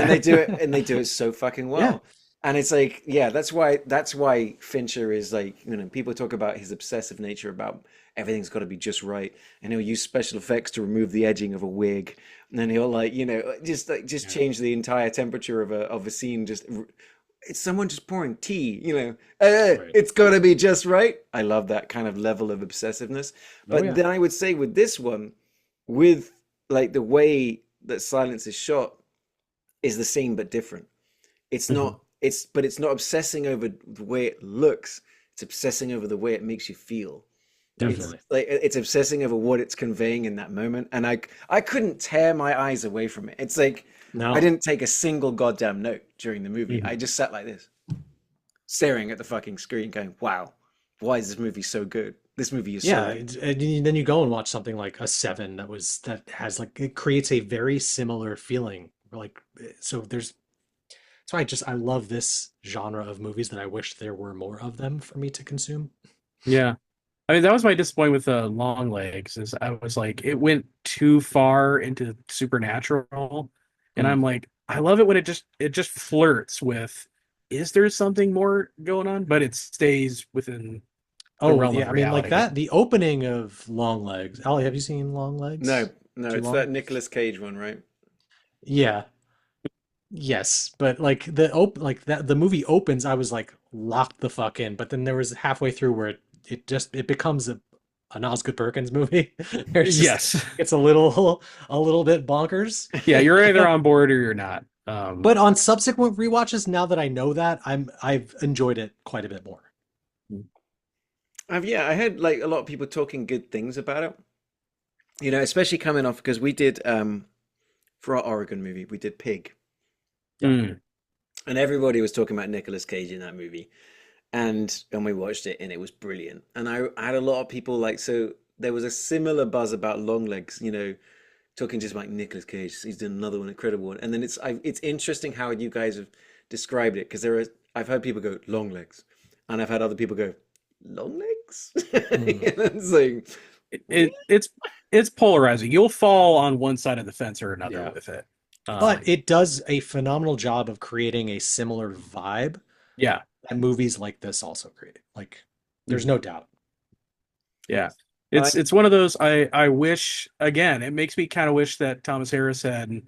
And they do it so fucking well. Yeah. And it's like, yeah, that's why Fincher is like, people talk about his obsessive nature about everything's got to be just right. And he'll use special effects to remove the edging of a wig. And then he'll just change the entire temperature of a scene. it's someone just pouring tea, Right. it's got to be just right. I love that kind of level of obsessiveness. Oh But yeah. then I would say with this one, with like the way that silence is shot is the same but different. It's Mhm. not, but it's not obsessing over the way it looks. It's obsessing over the way it makes you feel. It's Definitely. like it's obsessing over what it's conveying in that moment, and I couldn't tear my eyes away from it. It's like I No. didn't take a single goddamn note during the movie. I Mhm. just sat like this, staring at the fucking screen, going, "Wow, why is this movie so good? This movie is so Yeah, good." and then you go and watch something like a Seven that has like it creates a very similar feeling. Like so there's that's why I love this genre of movies that I wish there were more of them for me to consume. Yeah. I mean, that was my disappointment with Long Legs is I was like, it went too far into supernatural, and Mm. I'm like, I love it when it just flirts with, is there something more going on? But it stays within the Oh realm yeah, of I mean like reality. that. The opening of Long Legs. Ollie, have you seen Long No, Legs? no, Too it's long? that Nicolas Cage one, right? Yeah. Yes, but like like that the movie opens, I was like locked the fuck in, but then there was halfway through where it becomes a Osgood Perkins movie. There's just Yes. it's a little bit bonkers. Yeah, you're either on board or you're not. But on subsequent rewatches, now that I know that, I've enjoyed it quite a bit more. Yeah, I heard like a lot of people talking good things about it. Especially coming off because we did for our Oregon movie, we did Pig, Yeah. mm, and everybody was talking about Nicolas Cage in that movie. And we watched it and it was brilliant. And I had a lot of people like so there was a similar buzz about Longlegs, talking just like Nicolas Cage. He's done another one, incredible one. And then it's interesting how you guys have described it because I've heard people go Longlegs, and I've had other people go Longlegs. Mm. And it's like it, really? it's polarizing. You'll fall on one side of the fence or another Yeah. with it. But Um, it does a phenomenal job of creating a similar vibe yeah. that movies like this also create. Like, there's Mhm. no doubt. Yeah. I It's one of those I wish again, it makes me kind of wish that Thomas Harris had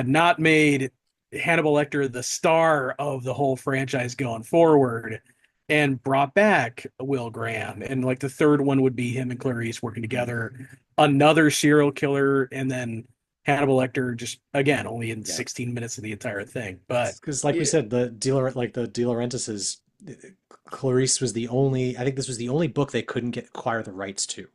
not made Hannibal Lecter the star of the whole franchise going forward and brought back Will Graham. And like the third one would be him and Clarice working together, another serial killer, and then Hannibal Lecter just again only in Yeah. 16 minutes of the entire thing. But Because, like we yeah, said, the De Laurentiis's Clarice was the only. I think this was the only book they couldn't acquire the rights to.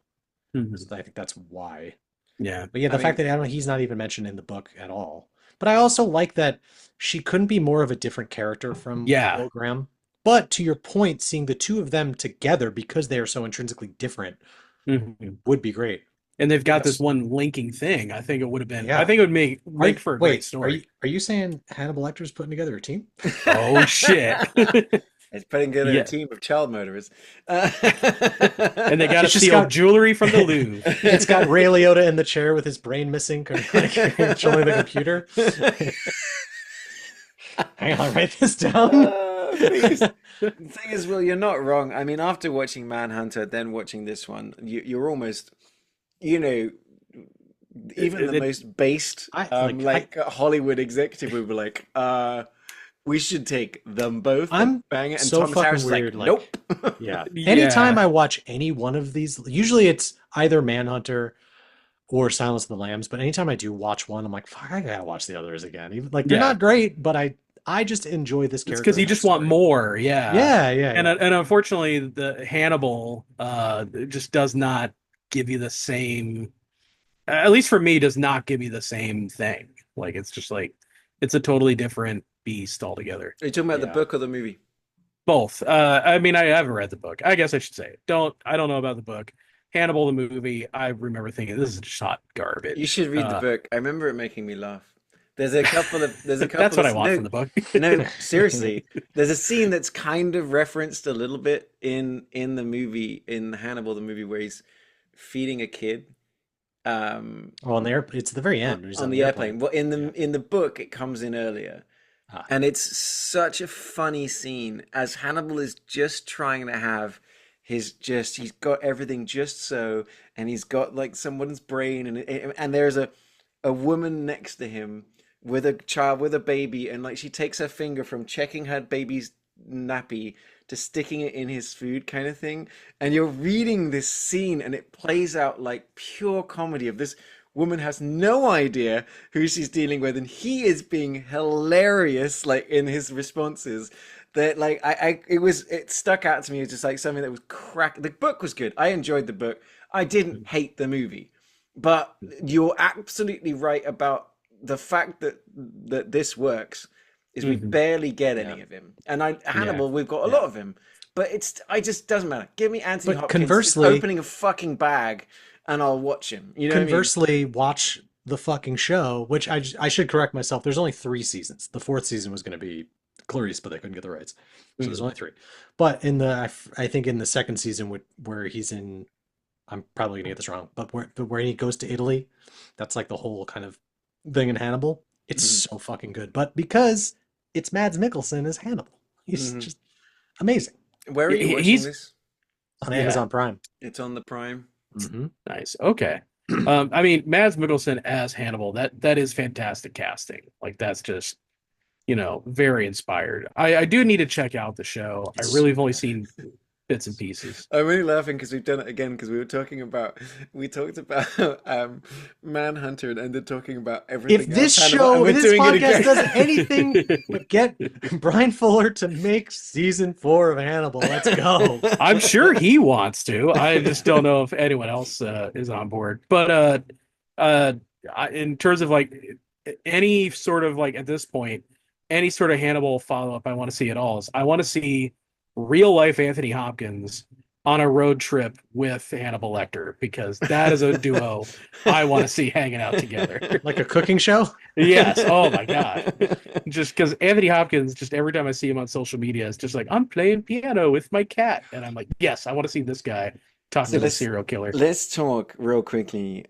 mhm, So I think that's why. yeah. But yeah, I the fact mean, that I don't, he's not even mentioned in the book at all. But I also like that she couldn't be more of a different character from Yeah. Will Graham. But to your point, seeing the two of them together because they are so intrinsically different Mhm. would be great. And they've got this Yes. one linking thing. I Yeah. think it would make for a great Wait, story. are you saying Hannibal Lecter's putting together a team? Oh shit. it's putting together a Yeah. team of child murderers. And they got to It's just steal got jewelry from the Louvre. it's got Ray Liotta in the chair with his brain missing, like controlling the computer. Hang on, I'll write this down. Please. The thing is, Will, you're not wrong. I mean, after watching Manhunter, then watching this one, you're almost, you know, even the most based, I like Hollywood executive would be like, we should take them both and I'm bang it. And so Thomas Harris fucking is like, weird. Like, nope. yeah. Anytime Yeah. I watch any one of these, usually it's either Manhunter or Silence of the Lambs, but anytime I do watch one, I'm like, fuck, I gotta watch the others again. Even like they're Yeah. not great, but I just enjoy this It's character because you and this just want story. more. Yeah. Yeah, yeah, And yeah. and unfortunately, the Hannibal just does not give you the same. At least for me, does not give you the same thing. Like it's just like it's a totally different beast altogether. Are you talking about the Yeah. book or the movie? Both. I mean, I haven't read the book. I guess I should say it. I don't know about the book. Hannibal the movie. I remember thinking this is just hot You garbage. should read the book. I remember it making me laugh. There's a That's couple what of I want from no, the book. no, seriously. There's a scene that's kind of referenced a little bit in the movie in Hannibal the movie where he's feeding a kid Well, on the air, it's the very end when he's on on the the airplane. airplane. Well, Yeah. in the book it comes in earlier. Ah, And it's such a funny scene as Hannibal is just trying to have he's got everything just so, and he's got like someone's brain, and there's a woman next to him with a child, with a baby, and like she takes her finger from checking her baby's nappy to sticking it in his food kind of thing. And you're reading this scene and it plays out like pure comedy of this woman has no idea who she's dealing with, and he is being hilarious like in his responses. That like it stuck out to me as just like something that was crack. The book was good. I enjoyed the book. I didn't hate the movie. But you're absolutely right about the fact that this works is we barely get any of him. And Hannibal, we've got a lot of him. But I just doesn't matter. Give me Anthony But Hopkins conversely, opening a fucking bag and I'll watch him. You know conversely, watch the fucking show, which I should correct myself. There's only 3 seasons. The 4th season was going to be Clarice, but they couldn't get the rights. So there's only 3. But in I think in the 2nd season where he's in, I'm probably gonna get this wrong, but where he goes to Italy, that's like the whole kind of thing in Hannibal. It's so fucking good. But because it's Mads Mikkelsen as Hannibal, he's just amazing. Where are you watching this? On Amazon Prime. It's on the Prime. Nice. Okay. I mean, Mads Mikkelsen as Hannibal, that is fantastic casting. Like that's just, very inspired. I do need to check out the show. I really have only seen bits and pieces. I'm really laughing because we've done it again because we talked about Manhunter and ended talking about everything. If this else, show, and this podcast does anything but get Brian Fuller to make season 4 of Hannibal, let's go. I'm sure he wants to. I just don't know if anyone else is on board. But in terms of like any sort of like at this point, any sort of Hannibal follow-up I want to see at all is I want to see real life Anthony Hopkins on a road trip with Hannibal Lecter, because that is a duo I want to see hanging out together. Like a cooking show? Yes. Oh my God. Just because Anthony Hopkins, just every time I see him on social media, is just like, I'm playing piano with my cat. And I'm like, yes, I want to see this guy talk to the serial killer. Let's talk real quickly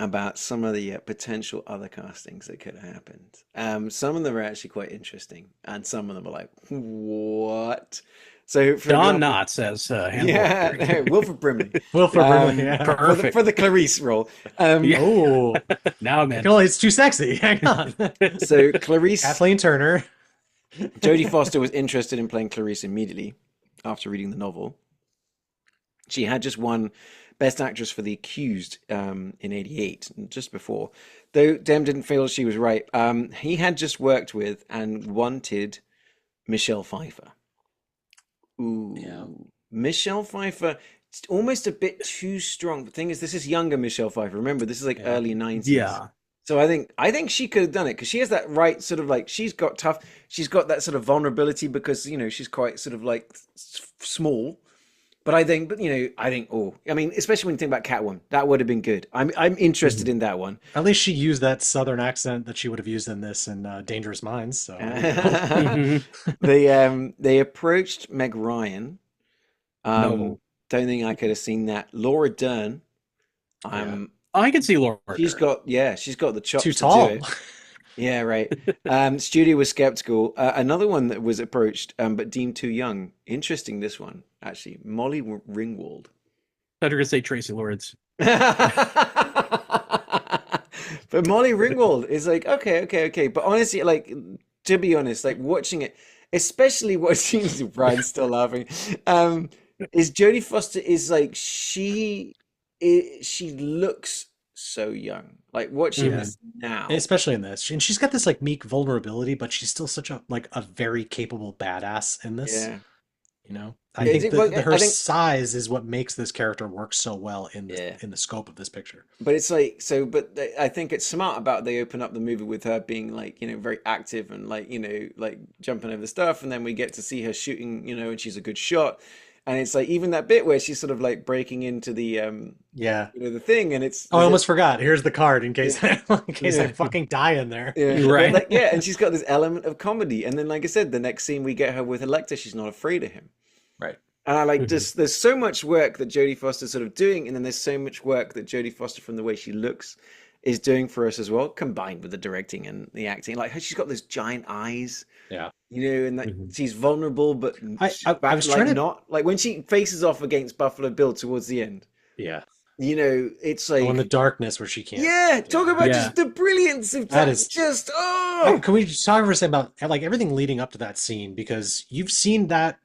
about some of the potential other castings that could have happened. Some of them are actually quite interesting, and some of them are like, what? So for Don example, Knotts says Hannibal. Wilford Brimley. Wilford Brimley, yeah. Perfect. For the Clarice role. Oh, now, man. it's too sexy. Hang on. So Clarice, Kathleen Turner. Jodie Foster was interested in playing Clarice immediately after reading the novel. She had just won Best Actress for The Accused in '88, just before. Though Dem didn't feel she was right. He had just worked with and wanted Michelle Pfeiffer. Ooh, yeah. Michelle Pfeiffer, it's almost a bit too strong. The thing is, this is younger Michelle Pfeiffer. Remember, this is like early 90s. Yeah. So I think she could have done it because she has that right sort of like, she's got that sort of vulnerability because, she's quite sort of like small. But I think, especially when you think about Catwoman, that would have been good. I'm interested in that one. At least she used that southern accent that she would have used in this in Dangerous Minds. So they approached Meg Ryan. Don't think I could have seen that. Laura Dern. I can see Laura. She's got the chops too tall. to do it. Yeah, right. Studio was skeptical. Another one that was approached, but deemed too young. Interesting, this one, actually. Molly Ringwald. I thought you were going to say Tracy Lords. But Molly Ringwald is like, okay. But honestly, like, to be honest, like, watching it, especially watching, Brian's still laughing, is Jodie Foster is like, she looks so young. Like watching this now, especially in this, and she's got this like meek vulnerability, but she's still such a very capable badass in this. Yeah, I think her size is what makes this character work so well in the scope of this picture. But it's like but I think it's smart about they open up the movie with her being like very active and like like jumping over stuff, and then we get to see her shooting, and she's a good shot. And it's like even that bit where she's sort of like breaking into the the thing, and it's I almost forgot. Here's the card in case I fucking die in there. Yeah. Right. And she's got this element of comedy, and then like I said, the next scene we get her with Electra, she's not afraid of him. Right. And I like just there's so much work that Jodie Foster's sort of doing, and then there's so much work that Jodie Foster from the way she looks is doing for us as well, combined with the directing and the acting. Like she's got those giant eyes. Yeah. And that she's vulnerable, but I was trying to not like when she faces off against Buffalo Bill towards the end. Yeah. it's Oh, in the like, darkness where she can't. yeah, talk Yeah, about Yeah. just the brilliance of that that. is. Just, oh, Can we just talk for a second about like everything leading up to that scene? Because you've seen that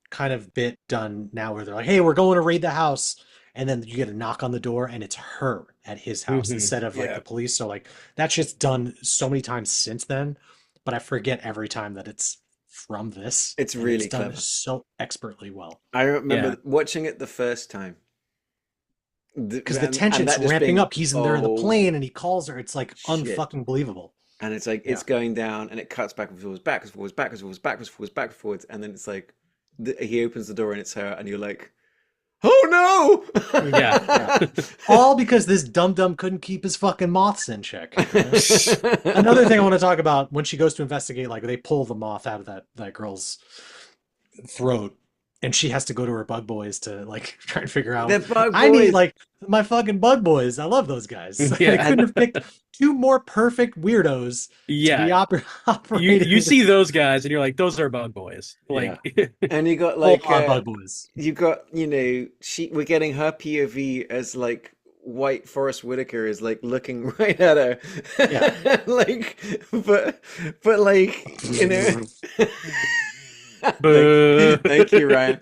kind of bit done now where they're like, hey, we're going to raid the house. And then you get a knock on the door and it's her at his house Hmm. instead of like yeah, the police. So like that shit's done so many times since then, but I forget every time that it's from this it's and it's really done clever. so expertly well. I Yeah. remember watching it the first time, Because the and tension's that just ramping being, up. He's in there in the oh plane and he calls her. It's like shit. unfucking believable. And it's like Yeah. it's going down, and it cuts back and forwards, backwards, forwards, backwards, forwards, backwards, forwards, backwards, forwards, and then it's like he opens the door and it's her, and you're like, "Oh Yeah. Yeah. no!" All because this dum dum couldn't keep his fucking moths in check. Another thing I want to talk about when she goes to investigate, like they pull the moth out of that girl's throat, and she has to go to her bug boys to like try and figure out. The bug I need boys, like my fucking bug boys. I love those guys. They Yeah. couldn't and have picked two more perfect weirdos to be Yeah. You operating see this. those guys and you're like, those are bug boys. Yeah, Like, and you got full like on bug boys. you got we're getting her POV as like White Forest Whitaker is like looking right at Yeah. her, like, but like boo. thank you, Ryan.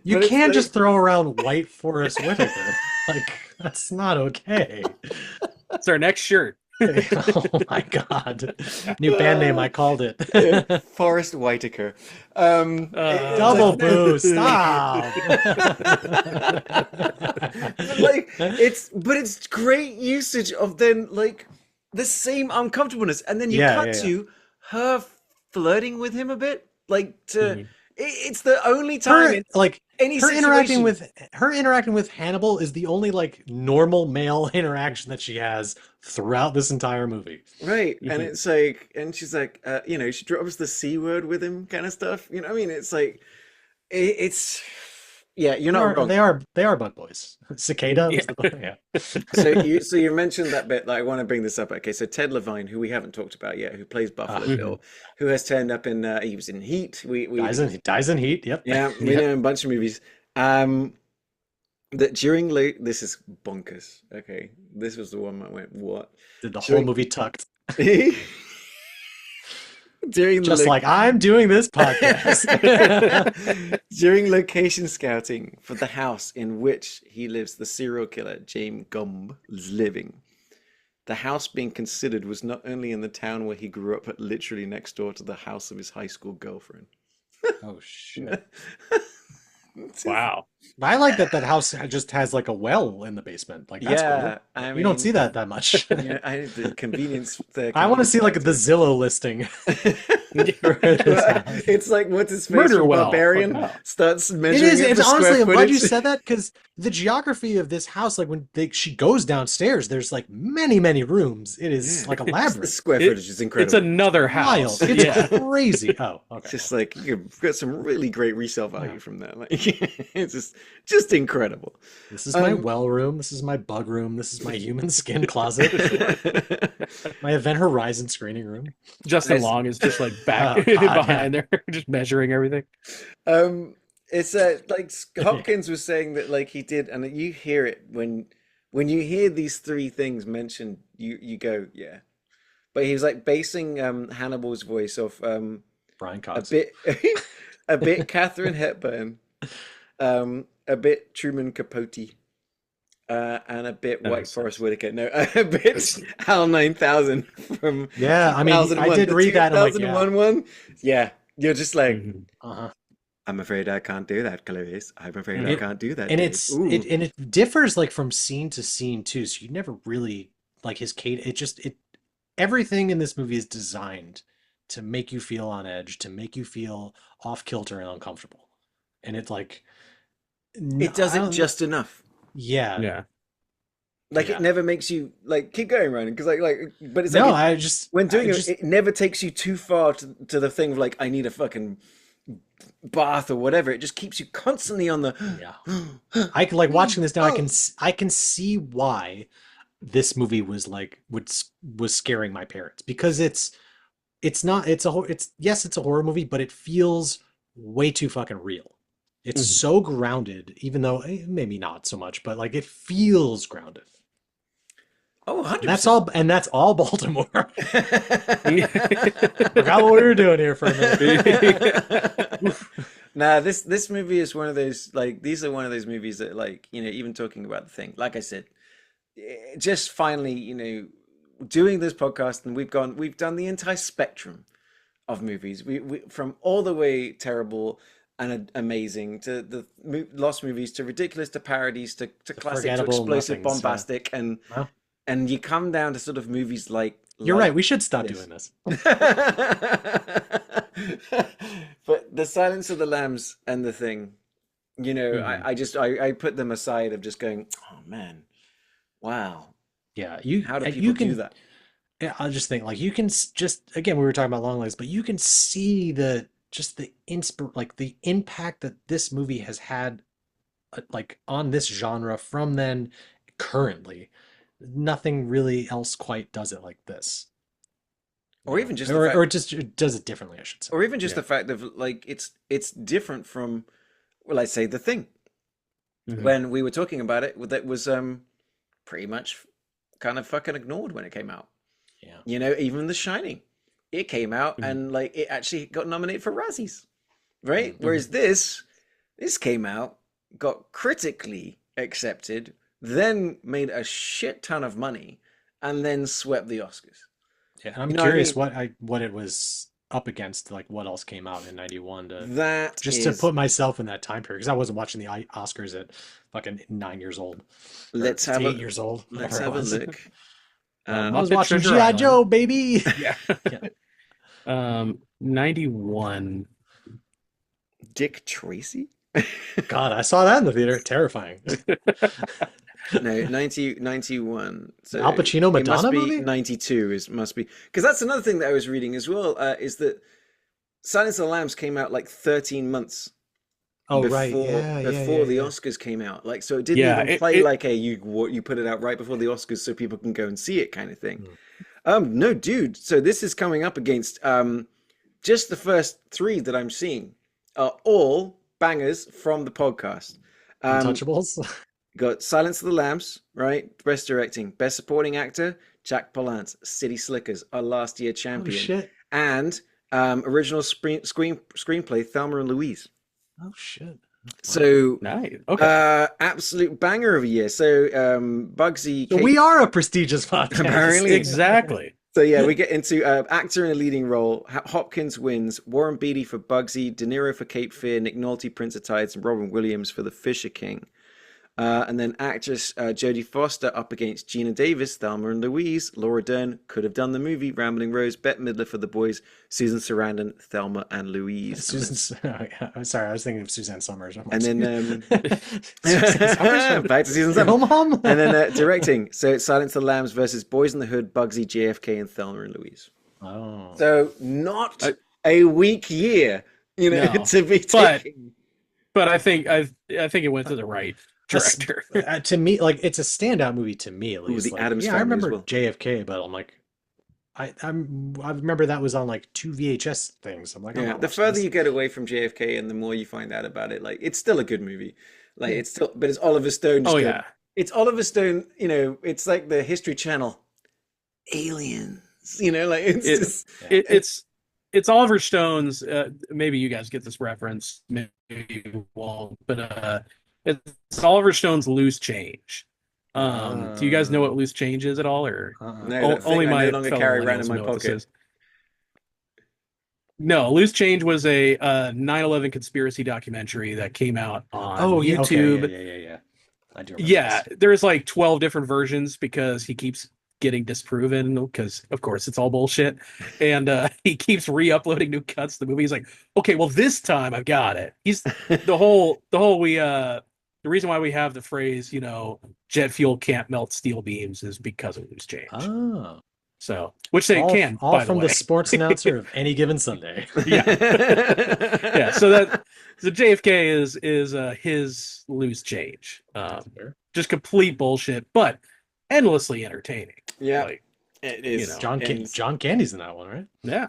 You But it's can't like, just throw around White Forest Whitaker. Like, that's not okay. It's our next shirt. Oh my God. New band name, I called it. Forest Whitaker. Double boo, stop. But like it's great usage of then like the same uncomfortableness, and then you Yeah, cut yeah, yeah. to her flirting with him a bit, like to Mhm. it's the only time Her in like any her interacting situation. with Hannibal is the only like normal male interaction that she has throughout this entire movie. Right, and Mhm. it's like, and she's like, she drops the C word with him, kind of stuff. You know what I mean? It's like, it's, yeah, you're not wrong. They are bug boys. Cicada was the bug. Yeah. So you mentioned that bit. Like, I want to bring this up. Okay, so Ted Levine, who we haven't talked about yet, who plays Buffalo Ah, Bill, who has turned up in, he was in Heat. dies in heat. Yep. Yeah, we Yep. know him in a bunch of movies. That during late, this is bonkers. Okay, this was the one I went, what? Did the whole During movie tucked. during the Just like I'm doing this podcast. during location scouting for the house in which he lives, the serial killer James Gumb is living. The house being considered was not only in the town where he grew up, but literally next door to the house of his high school girlfriend. Oh shit. Wow. I like that house just has like a well in the basement. Like that's Yeah, cool. I You don't mean, see that much. the convenience. The I want to convenience see like the factor. Zillow listing for this house. It's like what's his face Murder from well. Barbarian Wow. starts It measuring is. it It's for square honestly. I'm glad you footage. said that because the geography of this house, like when she goes downstairs, there's like many rooms. It is Yeah. like a The labyrinth. square It- footage is It's incredible. another Wild. house. It's Yeah. crazy. Oh, okay. It's just like you've got some really great resale value Yeah. from that. Like it's just incredible. This is my Um, well room. This is my bug room. This is my human skin closet. My Event Horizon screening room. Justin Nice. Long is just like back Oh, God, behind there, just measuring everything. It's like Hopkins was saying that like he did, and you hear it when you hear these three things mentioned, you go, yeah. But he was like basing Hannibal's voice off Brian a Cox. bit a bit Catherine Hepburn, a bit Truman Capote, and a bit That White makes Forest sense. Whitaker. No, a bit HAL 9000 from Yeah, I mean, I 2001. did The read that. And I'm like, 2001 one. Yeah, you're just like, Mhm. uh-huh. I'm afraid I can't do that, Clarice. I'm afraid I It- can't do that. And Dave." it's Ooh. it differs like from scene to scene too. So you never really like his cadence. It everything in this movie is designed to make you feel on edge, to make you feel off kilter and uncomfortable. And it's like It does it just enough. Yeah. Yeah. Like Yeah. it never makes you like keep going, Ryan. Because but it's No, like I just when doing I it, just it never takes you too far to the thing of like I need a fucking bath or whatever. It just keeps you constantly on the. yeah. I can like watching this now. I can see why this movie was like was scaring my parents because it's not it's a it's yes it's a horror movie but it feels way too fucking real. It's so grounded, even though maybe not so much, but like it feels grounded. Oh, And that's 100%. all, and that's all Baltimore. Mhm. Forgot what we were doing here for a minute. Nah, this movie is one of those, like, these are one of those movies that, like, even talking about the thing, like I said, just finally, doing this podcast, and we've done the entire spectrum of movies. We from all the way terrible and amazing to the lost movies, to ridiculous, to parodies, to The classic, to forgettable explosive, nothings. Yeah. bombastic, Well, and you come down to sort of movies you're like right. We should stop this. doing this. But The Silence of the Lambs and The Thing, Mhm. I put them aside of just going, oh man, wow, Yeah, you how do people you do can. that? Yeah, I just think like you can just again we were talking about long legs, but you can see the just the like the impact that this movie has had like on this genre from then currently. Nothing really else quite does it like this, Or even just the or fact, just it does it differently, I should say. or even just Yeah. the fact of, like, it's different from, well, I say The Thing. Mhm. When we were talking about it, that was pretty much kind of fucking ignored when it came out. Yeah. Even The Shining, it came out Mhm. and, like, it actually got nominated for Razzies, right? Mm. Whereas this came out, got critically accepted, then made a shit ton of money, and then swept the Oscars. Yeah, and I'm You know what I curious mean? what it was up against, like what else came out in 91 to That just to is, put myself in that time period because I wasn't watching the Oscars at fucking 9 years old or let's have a 8 years old, let's whatever it have a was. look. I was Muppet watching Treasure G.I. Island. Joe, baby. Yeah. Yeah. 91. Dick Tracy? God, I saw that in the theater. Terrifying. No, 91. So Al Pacino it must Madonna be movie? 92, must be, because that's another thing that I was reading as well, is that Silence of the Lambs came out like 13 months Oh, right. before Yeah, yeah, before yeah, the yeah. Oscars came out. Like, so it didn't Yeah, even play like a you put it out right before the Oscars so people can go and see it kind of thing. Hmm. No, dude. So this is coming up against just the first three that I'm seeing are all bangers from the podcast. Um, Untouchables. got Silence of the Lambs, right? Best directing, best supporting actor, Jack Palance, City Slickers, our last year Oh champion, shit. and original screenplay, Thelma and Louise. Oh shit. Wow. So nice. Okay. absolute banger of a year. So Bugsy, So Kate, we are a prestigious podcast. apparently. Exactly. So yeah, we get into actor in a leading role. Hopkins wins. Warren Beatty for Bugsy, De Niro for Cape Fear, Nick Nolte, Prince of Tides, and Robin Williams for The Fisher King. And then actress Jodie Foster up against Gina Davis, Thelma and Louise, Laura Dern, Could Have Done the Movie, Rambling Rose, Bette Midler for The Boys, Susan Sarandon, Thelma and Louise. Susan. Oh, yeah. I'm sorry, I was thinking of Suzanne Summers. I'm And then Suzanne Summers. back to season Girl 7. Mom. And then directing. So it's Silence of the Lambs versus Boys in the Hood, Bugsy, JFK, and Thelma and Louise. Oh. So not a weak year, No, to be but taking. but I think it went to the right director. To me, like it's a standout movie to me at Ooh, least. the Like, Addams yeah, I Family as remember well. JFK, but I'm like, I remember that was on like 2 VHS things. I'm like, I'm Yeah, not the watching further this. you get away from JFK and the more you find out about it, like, it's still a good movie. Like, it's still, but it's Oliver Stone just Oh going, yeah. it's Oliver Stone, it's like the History Channel. Aliens, like, it's It, just, it it's Oliver Stone's. Maybe you guys get this reference, maybe you won't, but it's Oliver Stone's Loose Change. Do you guys know what Loose Change is at all, or no, that only thing I no my longer fellow carry around in millennials my know what this pocket. is? No, Loose Change was a 9/11 conspiracy documentary that came out on Oh yeah, okay, YouTube. yeah. I do remember Yeah, this. there's like 12 different versions because he keeps getting disproven because of course it's all bullshit, and he keeps re-uploading new cuts to the movie. He's like, okay, well this time I've got it. He's the reason why we have the phrase, jet fuel can't melt steel beams is because of Loose Change. Oh, So, which they all can, all by the from way. the sports announcer of any given Sunday. Yeah. Yeah, so JFK is his Loose Change. Fair. Just complete bullshit, but endlessly entertaining. Yeah, Like, it is. John And John Candy's in that one, right? yeah,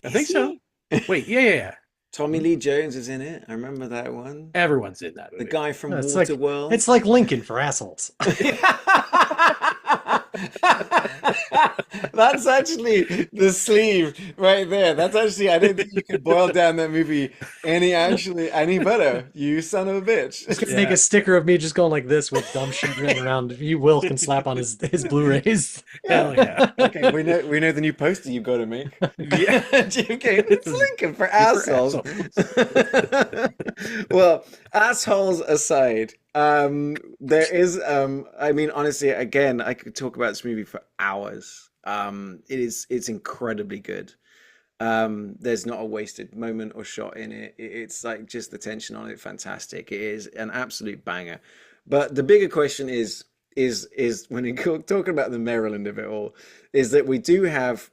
I is think so. he? Wait, yeah. Tommy Lee Jones is in it. I remember that one. Everyone's in that The movie. guy from It's Waterworld. like Lincoln for assholes. That's actually the sleeve right there. That's actually, I don't think you could boil down that movie any better. You son of a bitch. Just gonna make Yeah. a sticker of me just going like this with dumb shit written around. You will can slap on his Blu-rays. Hell yeah. Okay, we know the new poster you've got to make. Yeah. Okay, it's Lincoln for assholes. Well, assholes aside, there is I mean, honestly, again, I could talk about this movie for hours. It's incredibly good. There's not a wasted moment or shot in it. It's like just the tension on it, fantastic. It is an absolute banger. But the bigger question is when you're talking about the Maryland of it all, is that we do have,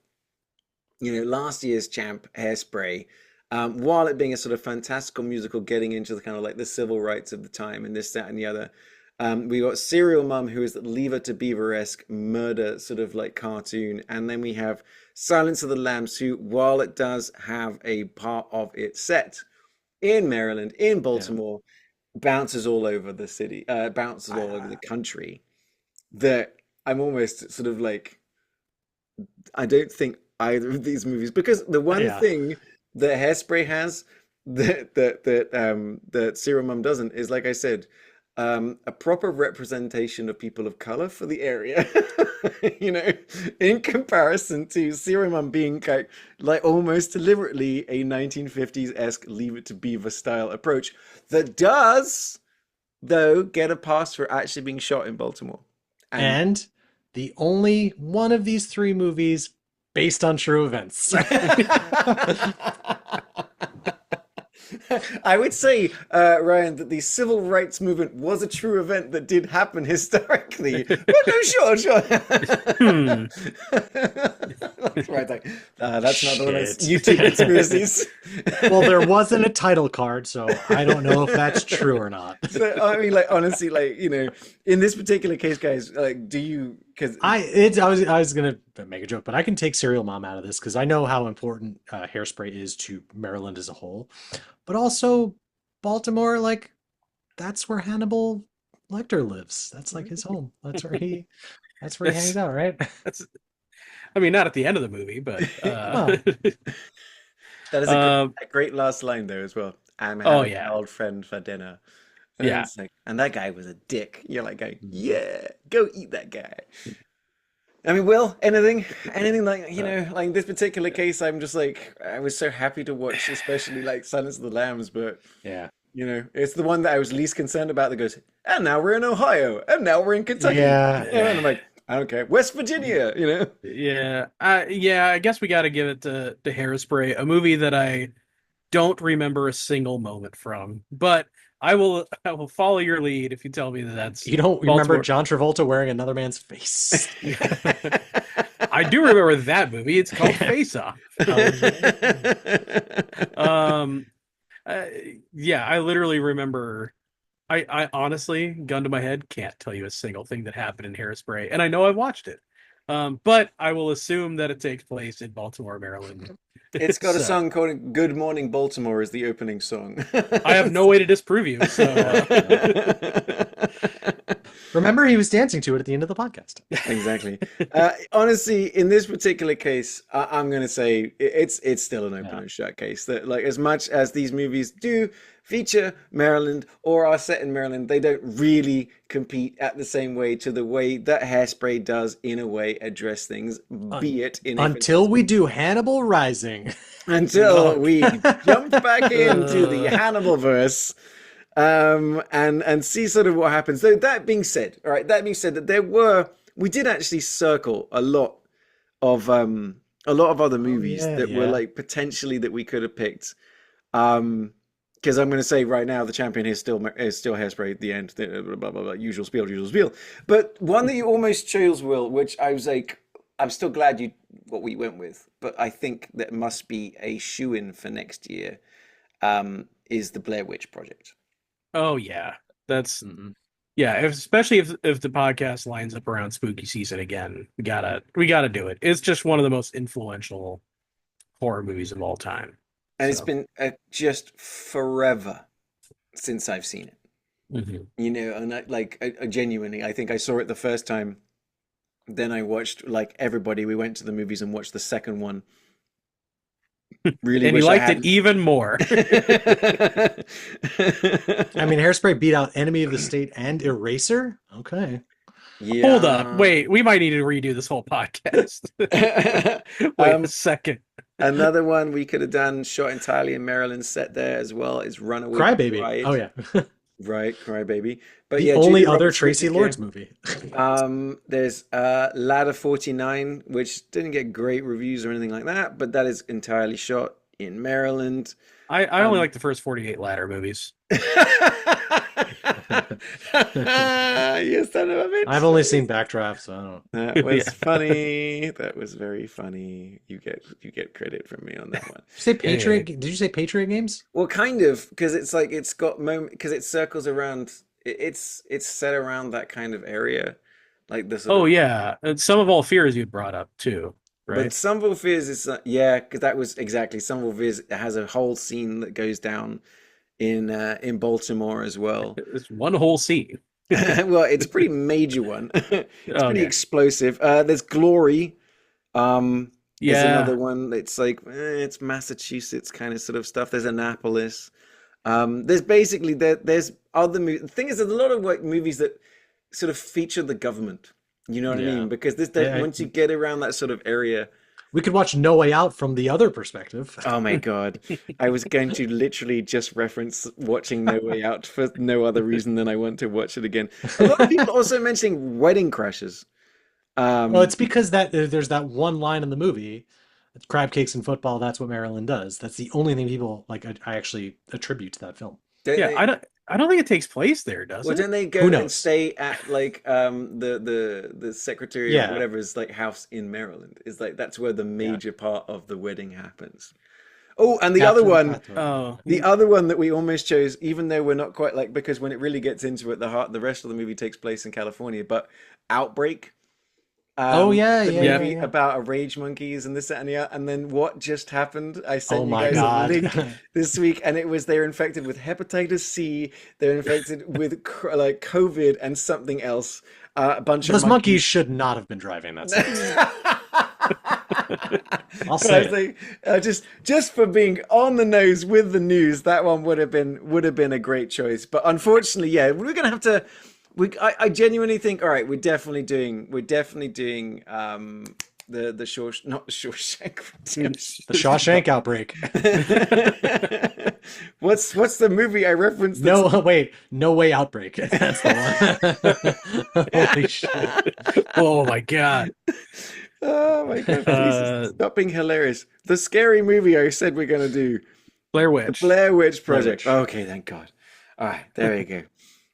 last year's champ, Hairspray, while it being a sort of fantastical musical getting into the kind of like the civil rights of the time and this, that, and the other. We got Serial Mum, who is the Leave It to Beaver-esque murder sort of like cartoon. And then we have Silence of the Lambs, who, while it does have a part of it set in Maryland, in Baltimore, bounces all over the city, bounces all over the country. That I'm almost sort of like, I don't think either of these movies, because the one thing that Hairspray has that Serial Mum doesn't is, like I said, a proper representation of people of color for the area. In comparison to Serial Mum being like almost deliberately a 1950s-esque Leave It to Beaver style approach that does, though, get a pass for actually being shot in Baltimore. And the only one of these three movies based on true events. I would say, Ryan, that the civil rights movement was a true event that did happen historically. But no, sure. That's right. That's not the one that's YouTube conspiracies. Well, there wasn't a title card, so I don't know if that's true or not. So, I mean, like, honestly, like, in this particular case, guys, like, do you? Because I was gonna make a joke, but I can take Serial Mom out of this because I know how important Hairspray is to Maryland as a whole, but also Baltimore. Like, that's where Hannibal Lecter lives. That's like his home. That's where he hangs out, right? I mean, not at the end of the movie, but that is a great last line there as well. I'm having an old friend for dinner. And it's like, and that guy was a dick. You're like going, yeah, go eat that guy. I mean, Will, anything like, like this particular case, I'm just like, I was so happy to watch, especially like Silence of the Lambs, but it's the one that I was least concerned about that goes, and now we're in Ohio, and now we're in Kentucky. And I'm like, I don't care. West Virginia, Yeah. I guess we got to give it to Hairspray, a movie that I don't remember a single moment from, but I will follow your lead if you tell me that's you don't Baltimore. Remember John Travolta wearing another man's face. I do remember that movie. It's called Face Off. I literally remember. I honestly, gun to my head, can't tell you a single thing that happened in Hairspray, and I know I've watched it. But I will assume that it takes place in Baltimore, Maryland. It's got a song called "Good Morning Baltimore" as the opening song. I have no way to disprove you. So, remember, he was dancing to it at the end of the podcast. Exactly. Honestly, in this particular case, I'm going to say it's still an open and shut case. That, like, as much as these movies do feature Maryland or are set in Maryland, they don't really compete at the same way to the way that Hairspray does, in a way, address things, be it in until we do Hannibal Rising. Until we jump back into the Hannibal verse. And see sort of what happens. So that being said, that we did actually circle a lot of other movies that were like potentially that we could have picked. Because I'm going to say right now, the champion is still Hairspray at the end. Blah, blah, blah, usual spiel. But one that you almost chose, Will, which I was like, I'm still glad what we went with, but I think that must be a shoo-in for next year. Is the Blair Witch Project. Oh yeah, that's especially if the podcast lines up around spooky season again, we gotta do it. It's just one of the most influential horror movies of all time. and it's So been just forever since I've seen it. Mhm. You know, and I genuinely, I think I saw it the first time. Then I watched like everybody. We went to the movies and watched the second one. Really And you wish I liked it hadn't. even more. I mean, Hairspray beat out Enemy of the State and Eraser. Okay. Hold up. Yeah. Wait, we might need to redo this whole podcast. Wait a Um, second. Another one we could have done, shot entirely in Maryland, set there as well, is Runaway Crybaby. Oh Bride. yeah. Right, Crybaby. But The yeah, only Julia other Roberts gets Tracy it Lords again. movie. There's Ladder 49, which didn't get great reviews or anything like that, but that is entirely shot in Maryland. I only Um, like the first 48 ladder movies. You son of a bitch. I've only seen Backdraft, so I don't. That was Yeah. funny. That was very funny. You get credit from me on that one. Did you say Yeah, Patriot? Did you say Patriot Games? Well, kind of, because it's like it's got moment because it circles around. It's set around that kind of area, like the sort Oh of. yeah, and Some of All Fears you brought up too, But right? Somerville Fears is yeah, because that was exactly Somerville Fears has a whole scene that goes down in Baltimore as well. It's one whole scene. Well, it's a pretty major one. It's pretty Okay. explosive. There's Glory. There's Yeah. another one. It's like it's Massachusetts kind of sort of stuff. There's Annapolis. There's basically there's other the thing is there's a lot of like movies that sort of feature the government. You know what I Yeah. mean? Because I, once you get around that sort of area, we could watch No Way Out from the other perspective. oh my God. I was going to literally just reference watching No Way Out for no other reason than I want to watch it again. A lot of people also mentioning Wedding Crashers. Well, Um, it's because that there's that one line in the movie, crab cakes and football. That's what Maryland does. That's the only thing people like. I actually attribute to that film. don't Yeah, they, I don't think it takes place there, does well, it? don't they go Who and knows? stay at like the secretary of Yeah, whatever's like house in Maryland? Is like that's where the yeah. major part of the wedding happens. Oh, and Catherine Patton. Oh, the other one that we almost chose, even though we're not quite like because when it really gets into it, the rest of the movie takes place in California, but Outbreak. Oh yeah, The yeah, yeah. yeah, movie yeah. about a rage monkeys and this that, and the other. And then what just happened? I Oh sent you my guys a God. link this week, and it was they're infected with hepatitis C. They're infected with like COVID and something else. A bunch of Those monkeys monkeys. should not have been driving that scene. I'll I say was it. like, just for being on the nose with the news, that one would have been a great choice. But unfortunately, yeah, we're gonna have to. I genuinely think, all right, we're definitely doing the Shawshank, not the Shawshank Redemption. The Shawshank Outbreak. What's the movie I referenced? No, wait, No Way Outbreak. That's the one. Holy shit. oh my God. Oh my God! Uh, Please stop being hilarious. The scary movie I said we're gonna do. Blair The Witch. Blair Witch Blair Project. Witch. Okay, thank God. All right, there you go.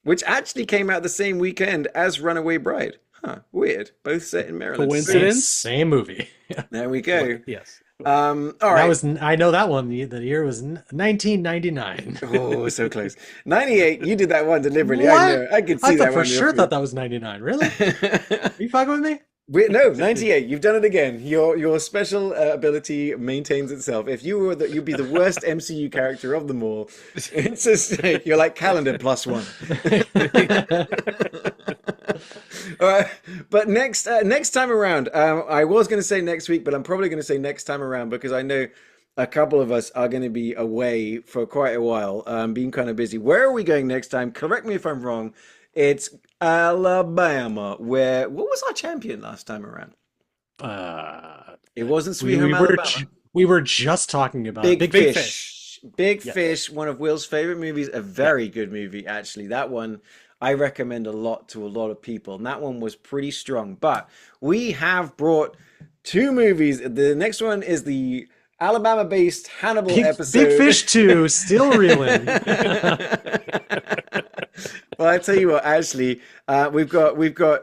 Which actually came out the same weekend as Runaway Bride. Huh, weird. Both set in Maryland. Coincidence? Same movie. There we go. Yes. All That right. was I know that one. The year was 1999. Oh, so close. 98. You did that one deliberately. What? I know. I could see I that thought for one. sure thought that was 99. Really? Are you fucking with me? No, 98. You've done it again. Your special ability maintains itself. If you were you'd be the worst MCU character of them all. It's just like, you're like calendar plus one. All right, but next time around, I was going to say next week, but I'm probably going to say next time around because I know a couple of us are going to be away for quite a while, being kind of busy. Where are we going next time? Correct me if I'm wrong. It's Alabama. What was our champion last time around? It wasn't Sweet Home Alabama. We were just talking about Big Big Fish. Big Yes. Fish, one of Will's favorite movies, a very good movie, actually. That one I recommend a lot to a lot of people, and that one was pretty strong. But we have brought two movies. The next one is the Alabama-based Hannibal episode. Big Fish 2, still reeling. Well, I tell you what, actually, we've got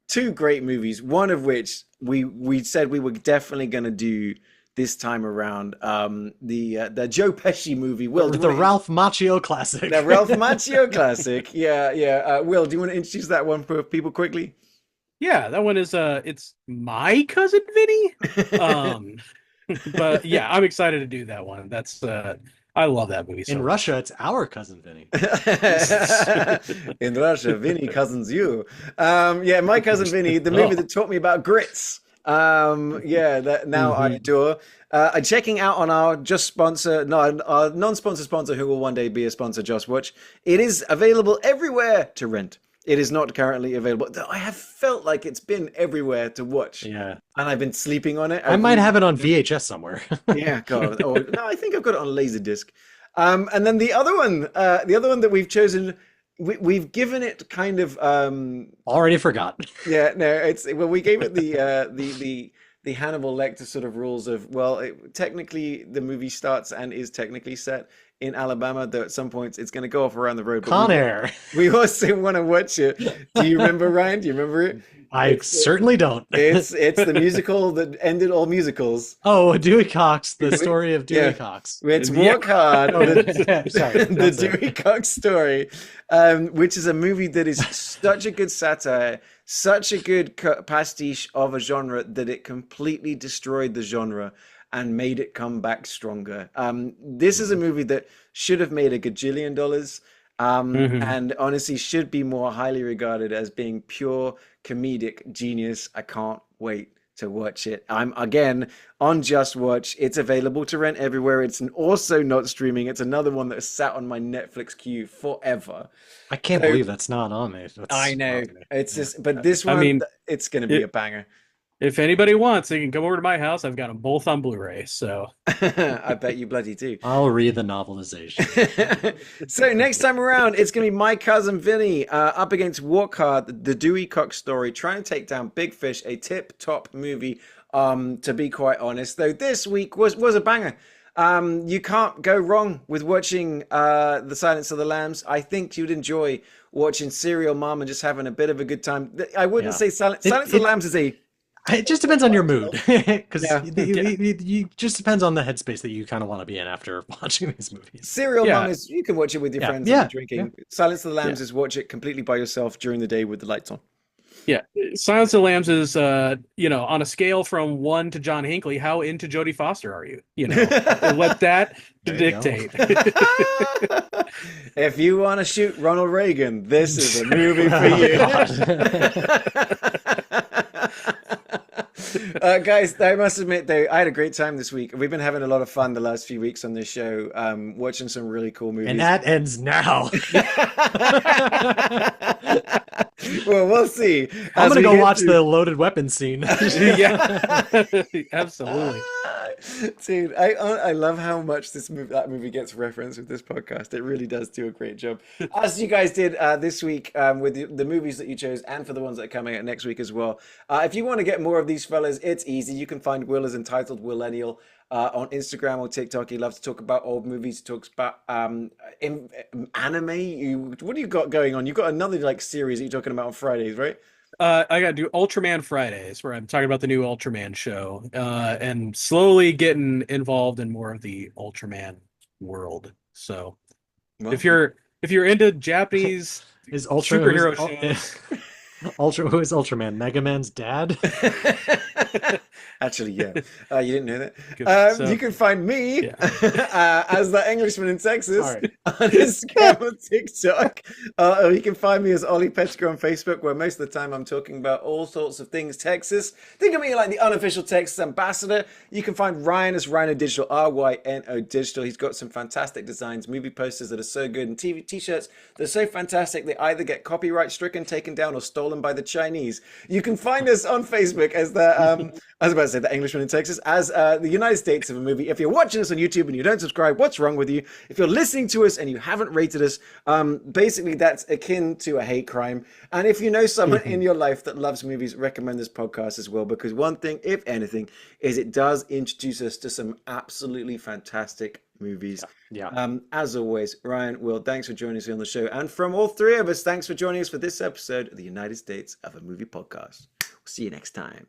two great movies. One of which we said we were definitely going to do this time around. The Joe Pesci movie. Will, do you The wanna- Ralph Macchio classic. the Ralph Macchio classic. Yeah, yeah. Will, do you want to introduce that one for people quickly? Yeah, that one is it's My Cousin Vinny. Um But yeah, I'm excited to do that one. That's I love that movie so In much. Russia, it's our cousin Vinny. In Russia, Vinny cousins you. Yeah, my cousin Vinny, the movie that taught me about grits. Yeah, that now I adore. Checking out on our just sponsor, no, our non-sponsor sponsor, who will one day be a sponsor, Just Watch. It is available everywhere to rent. It is not currently available. Though I have felt like it's been everywhere to watch. Yeah. And I've been sleeping on it. I might have it on VHS somewhere. Yeah, God. Oh, no, I think I've got it on Laserdisc. And then the other one that we've chosen, we've given it kind of Already forgot. yeah, no, it's well, we gave it the Hannibal Lecter sort of rules of, well, technically the movie starts and is technically set in Alabama, though at some points it's going to go off around the road. But Con Air. we also want to watch it. Do you remember, Ryan? Do you remember it? I certainly don't. It's the musical that ended all musicals. Oh, Dewey Cox, the story of Dewey Yeah. Cox. It's Walk Hard, Oh, sorry, the that's it. Dewey Cox story, which is a movie that is such a good satire, such a good pastiche of a genre that it completely destroyed the genre and made it come back stronger. This is a movie that should have made a gajillion dollars. And honestly should be more highly regarded as being pure comedic genius. I can't wait to watch it. I'm again on Just Watch. It's available to rent everywhere. It's also not streaming. It's another one that has sat on my Netflix queue forever. I can't believe that's not on there. I know. Okay. It's just, but this one, I mean, it's going to be a banger. If anybody wants, they can come over to my house. I've got them both on Blu-ray. So I bet you bloody do. I'll read the novelization. So next time around, it's going to be my cousin Vinny up against Walk Hard, the Dewey Cox story, trying to take down Big Fish, a tip-top movie. To be quite honest, though, this week was a banger. You can't go wrong with watching The Silence of the Lambs. I think you'd enjoy watching Serial Mom and just having a bit of a good time. I wouldn't say Silence of the Lambs is a... It just depends on your mood, because Yeah. you just depends on the headspace that you kind of want to be in after watching these movies. Serial Yeah. Mom is, you can watch it with your friends Yeah. and drinking. Silence of the Lambs is watch it completely by yourself during the day with the lights on. yeah, Silence of the Lambs is on a scale from 1 to John Hinckley. How into Jodie Foster are you? Let that There you go. dictate. If you want to shoot Ronald Reagan, this is a movie for you. Guys, I must admit, though, I had a great time this week. We've been having a lot of fun the last few weeks on this show, watching some really cool movies. And that ends now. Well, we'll see. I'm As gonna we go get watch to- the loaded weapon scene. Yeah, absolutely. Dude, I love how much that movie gets referenced with this podcast. It really does do a great job, as you guys did this week with the movies that you chose, and for the ones that are coming out next week as well. If you want to get more of these fellas, it's easy. You can find Will as entitled Willennial on Instagram or TikTok. He loves to talk about old movies. He talks about anime. What do you got going on? You've got another series that you're talking about on Fridays, right? I got to do Ultraman Fridays, where I'm talking about the new Ultraman show, and slowly getting involved in more of the Ultraman world. So, Well, if you're into Japanese Is Ultra superhero who's- shows, Ultra, who is Ultraman? Mega Man's dad? Actually, yeah. You didn't know that. So- You can find me as the Englishman in Texas Sorry. on Instagram or TikTok. Or you can find me as Ollie Pettiger on Facebook, where most of the time I'm talking about all sorts of things Texas. Think of me like the unofficial Texas ambassador. You can find Ryan as Rhino Digital, RYNO Digital. He's got some fantastic designs, movie posters that are so good, and TV t-shirts that are so fantastic they either get copyright stricken, taken down, or stolen by the Chinese. You can find us on Facebook as the I was about to say the Englishman in Texas, as the United States of a movie. If you're watching us on YouTube and you don't subscribe, what's wrong with you? If you're listening to us and you haven't rated us, basically that's akin to a hate crime. And if you know someone in your life that loves movies, recommend this podcast as well, because one thing, if anything, is it does introduce us to some absolutely fantastic movies. Yeah. As always, Ryan, Will, thanks for joining us on the show. And from all three of us, thanks for joining us for this episode of the United States of a Movie podcast. We'll see you next time.